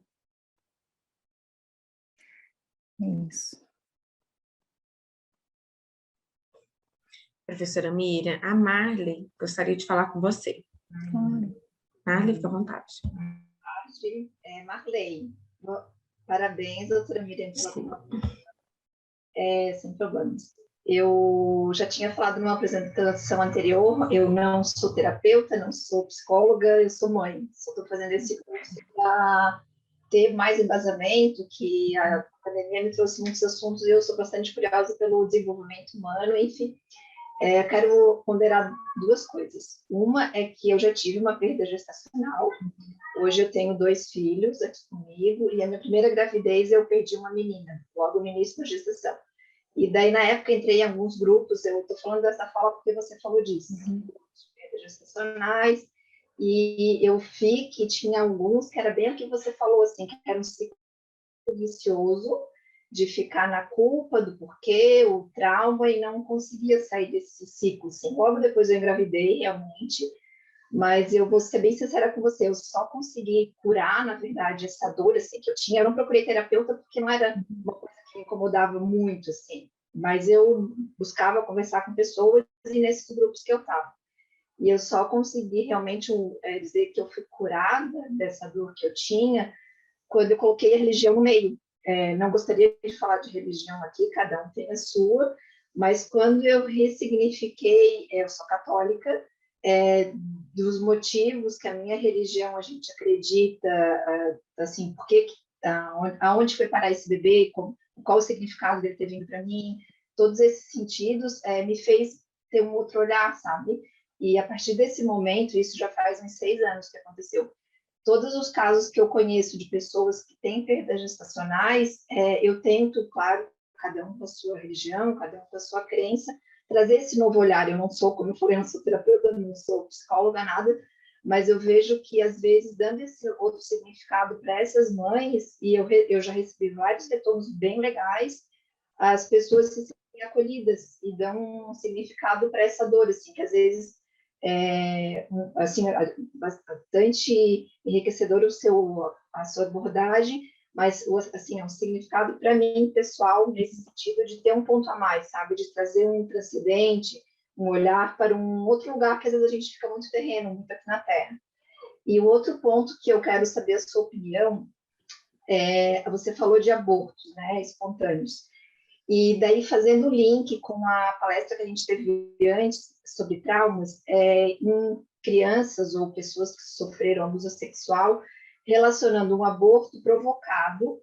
É isso. Professora Miriam, a Marley gostaria de falar com você. Claro. Marley, fica à vontade. Marley, parabéns, doutora Miriam, sem problemas. Eu já tinha falado numa apresentação anterior, eu não sou terapeuta, não sou psicóloga, eu sou mãe. Só estou fazendo esse curso para ter mais embasamento, que a pandemia me trouxe muitos assuntos e eu sou bastante curiosa pelo desenvolvimento humano, enfim. Quero ponderar duas coisas. Uma é que eu já tive uma perda gestacional. Hoje eu tenho 2 filhos aqui comigo e a minha primeira gravidez eu perdi uma menina, logo no início da gestação. E daí, na época, entrei em alguns grupos, eu estou falando dessa fala porque você falou disso, perdas gestacionais, E eu vi que tinha alguns que era bem o que você falou, assim, que era um ciclo vicioso de ficar na culpa do porquê, o trauma, e não conseguia sair desse ciclo, assim. Logo depois eu engravidei, realmente, mas eu vou ser bem sincera com você, eu só consegui curar, na verdade, essa dor, assim, que eu tinha. Eu não procurei terapeuta porque não era uma coisa que me incomodava muito, assim, mas eu buscava conversar com pessoas e nesses grupos que eu estava. E eu só consegui realmente dizer que eu fui curada dessa dor que eu tinha quando eu coloquei a religião no meio. Não gostaria de falar de religião aqui, cada um tem a sua, mas quando eu ressignifiquei, eu sou católica, dos motivos que a minha religião a gente acredita, assim, por que, aonde foi parar esse bebê, qual o significado dele ter vindo para mim, todos esses sentidos me fez ter um outro olhar, sabe? E a partir desse momento, isso já faz uns 6 anos que aconteceu, todos os casos que eu conheço de pessoas que têm perdas gestacionais, eu tento, claro, cada um com a sua religião, cada um com a sua crença, trazer esse novo olhar. Eu não sou, como eu falei, não sou terapeuta, não sou psicóloga, nada, mas eu vejo que, às vezes, dando esse outro significado para essas mães, e eu já recebi vários retornos bem legais, as pessoas se sentem acolhidas e dão um significado para essa dor, assim, que às vezes assim, bastante enriquecedor a sua abordagem, mas assim, é um significado para mim pessoal nesse sentido de ter um ponto a mais, sabe, de trazer um transcendente, um olhar para um outro lugar que às vezes a gente fica muito terreno, muito aqui na Terra. E o outro ponto que eu quero saber a sua opinião você falou de abortos, né, espontâneos. E daí, fazendo o link com a palestra que a gente teve antes sobre traumas, em crianças ou pessoas que sofreram abuso sexual, relacionando um aborto provocado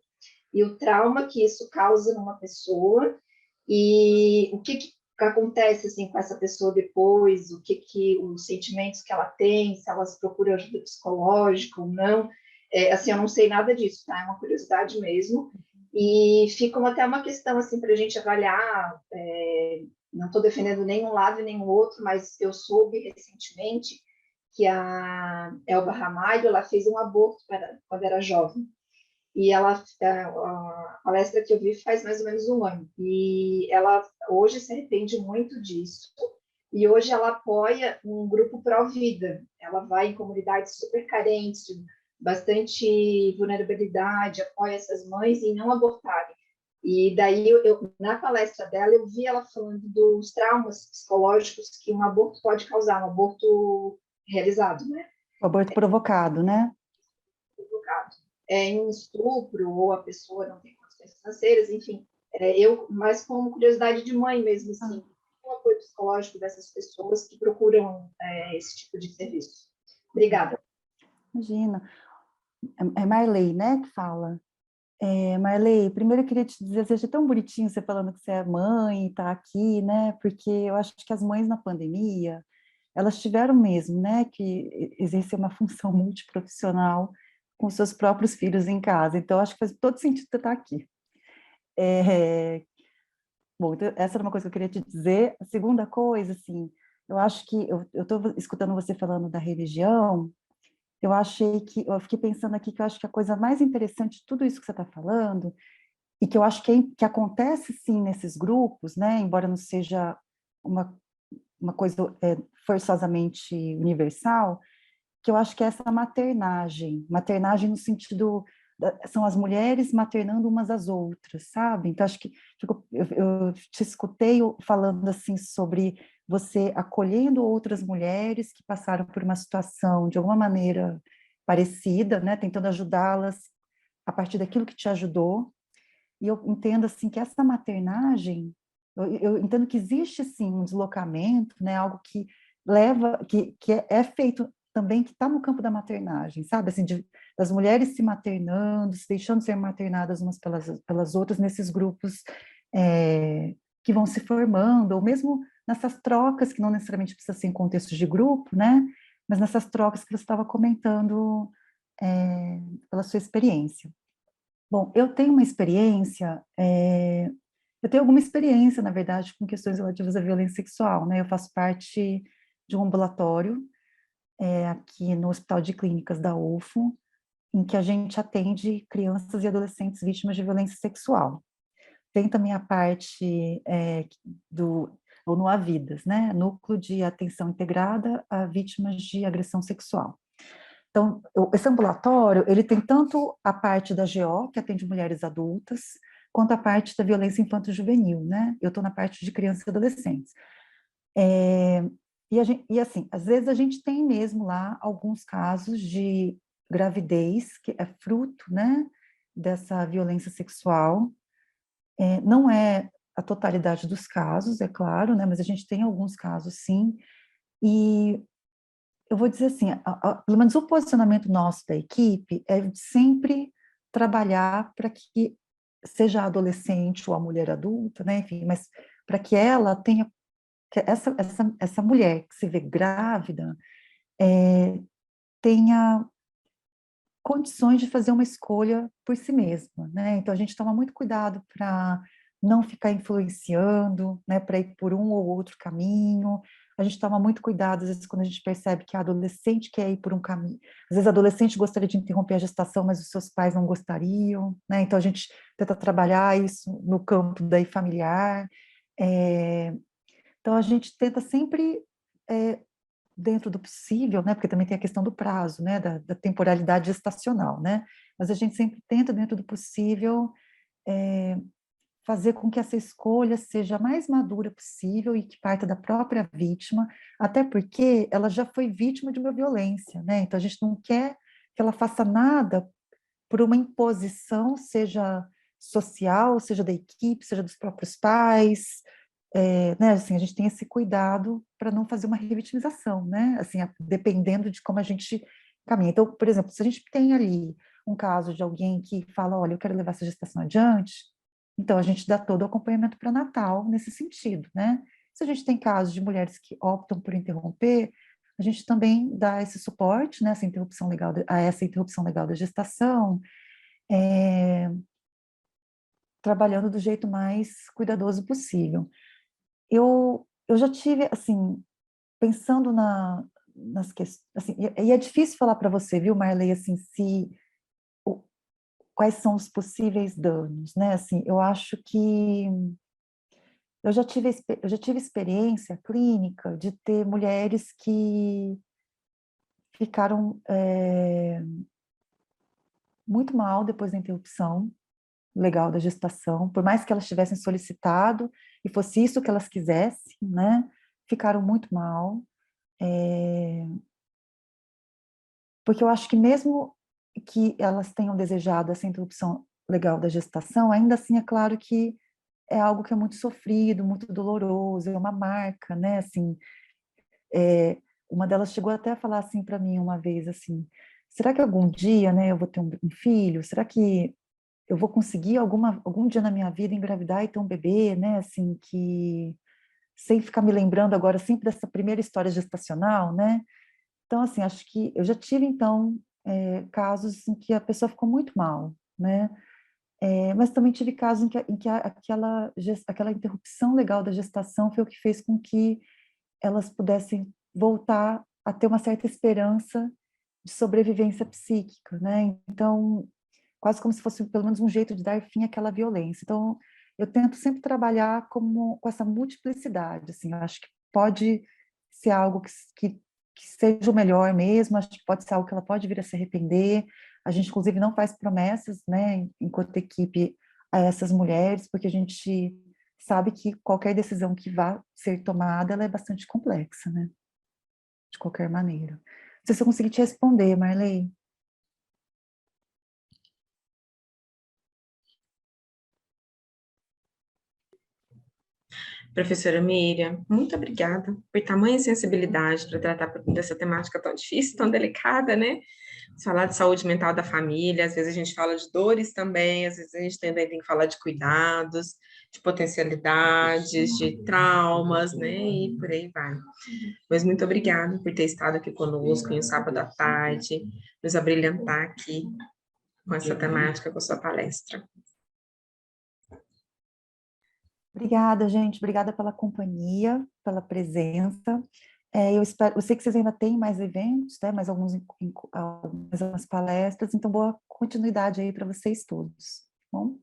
e o trauma que isso causa numa pessoa, e o que acontece assim, com essa pessoa depois, os sentimentos que ela tem, se elas procuram ajuda psicológica ou não. Assim, eu não sei nada disso, tá? É uma curiosidade mesmo. E fica até uma questão assim para a gente avaliar. Não estou defendendo nenhum lado e nenhum outro, mas eu soube recentemente que a Elba Ramalho ela fez um aborto quando era jovem. E a palestra que eu vi faz mais ou menos 1 ano. E ela hoje se arrepende muito disso. E hoje ela apoia um grupo pró-vida. Ela vai em comunidades super carentes, bastante vulnerabilidade, apoia essas mães em não abortarem. E daí, na palestra dela, eu vi ela falando dos traumas psicológicos que um aborto pode causar, um aborto realizado, né? O aborto provocado, né? Provocado. Em estupro, ou a pessoa não tem condições financeiras, enfim. Mas como curiosidade de mãe mesmo, assim, o apoio psicológico dessas pessoas que procuram esse tipo de serviço. Obrigada. Imagina. É Marley, né, que fala. Marley, primeiro eu queria te dizer, você é tão bonitinho você falando que você é mãe e tá aqui, né, porque eu acho que as mães na pandemia, elas tiveram mesmo, né, que exercer uma função multiprofissional com seus próprios filhos em casa, então acho que faz todo sentido você estar aqui. Bom, então, essa era uma coisa que eu queria te dizer. A segunda coisa, assim, eu acho que, eu estou escutando você falando da religião, eu fiquei pensando aqui que eu acho que a coisa mais interessante de tudo isso que você está falando, e que eu acho que acontece sim nesses grupos, né, embora não seja uma coisa forçosamente universal, que eu acho que é essa maternagem no sentido, são as mulheres maternando umas às outras, sabe? Então, acho que eu te escutei falando assim sobre você acolhendo outras mulheres que passaram por uma situação de alguma maneira parecida, né? Tentando ajudá-las a partir daquilo que te ajudou. E eu entendo assim que essa maternagem, eu entendo que existe sim um deslocamento, né? Algo que leva, que é feito também, que está no campo da maternagem, sabe? Assim, das mulheres se maternando, se deixando ser maternadas umas pelas outras nesses grupos que vão se formando, ou mesmo nessas trocas, que não necessariamente precisa ser em contexto de grupo, né? Mas nessas trocas que você estava comentando pela sua experiência. Bom, eu tenho uma experiência, eu tenho alguma experiência, na verdade, com questões relativas à violência sexual, né? Eu faço parte de um ambulatório aqui no Hospital de Clínicas da UFO, em que a gente atende crianças e adolescentes vítimas de violência sexual. Tem também a parte ou no Avidas, né? Núcleo de Atenção Integrada a Vítimas de Agressão Sexual. Então, esse ambulatório, ele tem tanto a parte da GO, que atende mulheres adultas, quanto a parte da violência infanto-juvenil, né? Eu estou na parte de crianças e adolescentes. E assim, às vezes a gente tem mesmo lá alguns casos de gravidez, que é fruto, né, dessa violência sexual. Não é a totalidade dos casos, é claro, né, mas a gente tem alguns casos, sim. E eu vou dizer assim, pelo menos o posicionamento nosso da equipe é de sempre trabalhar para que seja a adolescente ou a mulher adulta, né, enfim, mas para que ela tenha, que essa mulher que se vê grávida tenha condições de fazer uma escolha por si mesma, né? Então a gente toma muito cuidado para não ficar influenciando, né, para ir por um ou outro caminho. A gente toma muito cuidado, às vezes, quando a gente percebe que a adolescente quer ir por um caminho. Às vezes a adolescente gostaria de interromper a gestação, mas os seus pais não gostariam, né? Então a gente tenta trabalhar isso no campo daí familiar. Então a gente tenta sempre dentro do possível, né, porque também tem a questão do prazo, né, da temporalidade gestacional, né, mas a gente sempre tenta, dentro do possível, fazer com que essa escolha seja a mais madura possível e que parta da própria vítima, até porque ela já foi vítima de uma violência, né, então a gente não quer que ela faça nada por uma imposição, seja social, seja da equipe, seja dos próprios pais, né, assim, a gente tem esse cuidado para não fazer uma revitimização, né, assim, dependendo de como a gente caminha. Então, por exemplo, se a gente tem ali um caso de alguém que fala, olha, eu quero levar essa gestação adiante, então a gente dá todo o acompanhamento para Natal nesse sentido, né. Se a gente tem casos de mulheres que optam por interromper, a gente também dá esse suporte, né, essa interrupção legal, a essa interrupção legal da gestação, trabalhando do jeito mais cuidadoso possível. Eu já tive, assim, pensando nas questões, assim, e é difícil falar para você, viu, Marley, assim, quais são os possíveis danos, né, assim, eu acho que eu já tive experiência clínica de ter mulheres que ficaram muito mal depois da interrupção legal da gestação, por mais que elas tivessem solicitado e fosse isso que elas quisessem, né, ficaram muito mal, porque eu acho que mesmo que elas tenham desejado essa interrupção legal da gestação, ainda assim é claro que é algo que é muito sofrido, muito doloroso, é uma marca, né, assim, uma delas chegou até a falar assim para mim uma vez, assim, será que algum dia, né, eu vou ter um filho? Será que eu vou conseguir algum dia na minha vida engravidar e ter um bebê, né, assim, que sem ficar me lembrando agora sempre dessa primeira história gestacional, né? Então, assim, acho que eu já tive, então, casos em que a pessoa ficou muito mal, né? Mas também tive casos em que aquela interrupção legal da gestação foi o que fez com que elas pudessem voltar a ter uma certa esperança de sobrevivência psíquica, né? Então, quase como se fosse pelo menos um jeito de dar fim àquela violência. Então, eu tento sempre trabalhar com essa multiplicidade, assim, eu acho que pode ser algo que seja o melhor mesmo, acho que pode ser algo que ela pode vir a se arrepender, a gente, inclusive, não faz promessas, né, enquanto equipe, a essas mulheres, porque a gente sabe que qualquer decisão que vá ser tomada, ela é bastante complexa, né, de qualquer maneira. Não sei se eu consegui te responder, Marley. Professora Miriam, muito obrigada por tamanha sensibilidade para tratar dessa temática tão difícil, tão delicada, né? Falar de saúde mental da família, às vezes a gente fala de dores também, às vezes a gente também tem que falar de cuidados, de potencialidades, de traumas, né? E por aí vai. Mas muito obrigada por ter estado aqui conosco em um sábado à tarde, nos abrilhantar aqui com essa temática, com a sua palestra. Obrigada, gente. Obrigada pela companhia, pela presença. eu sei que vocês ainda têm mais eventos, né, mais algumas palestras, então boa continuidade aí para vocês todos, tá bom?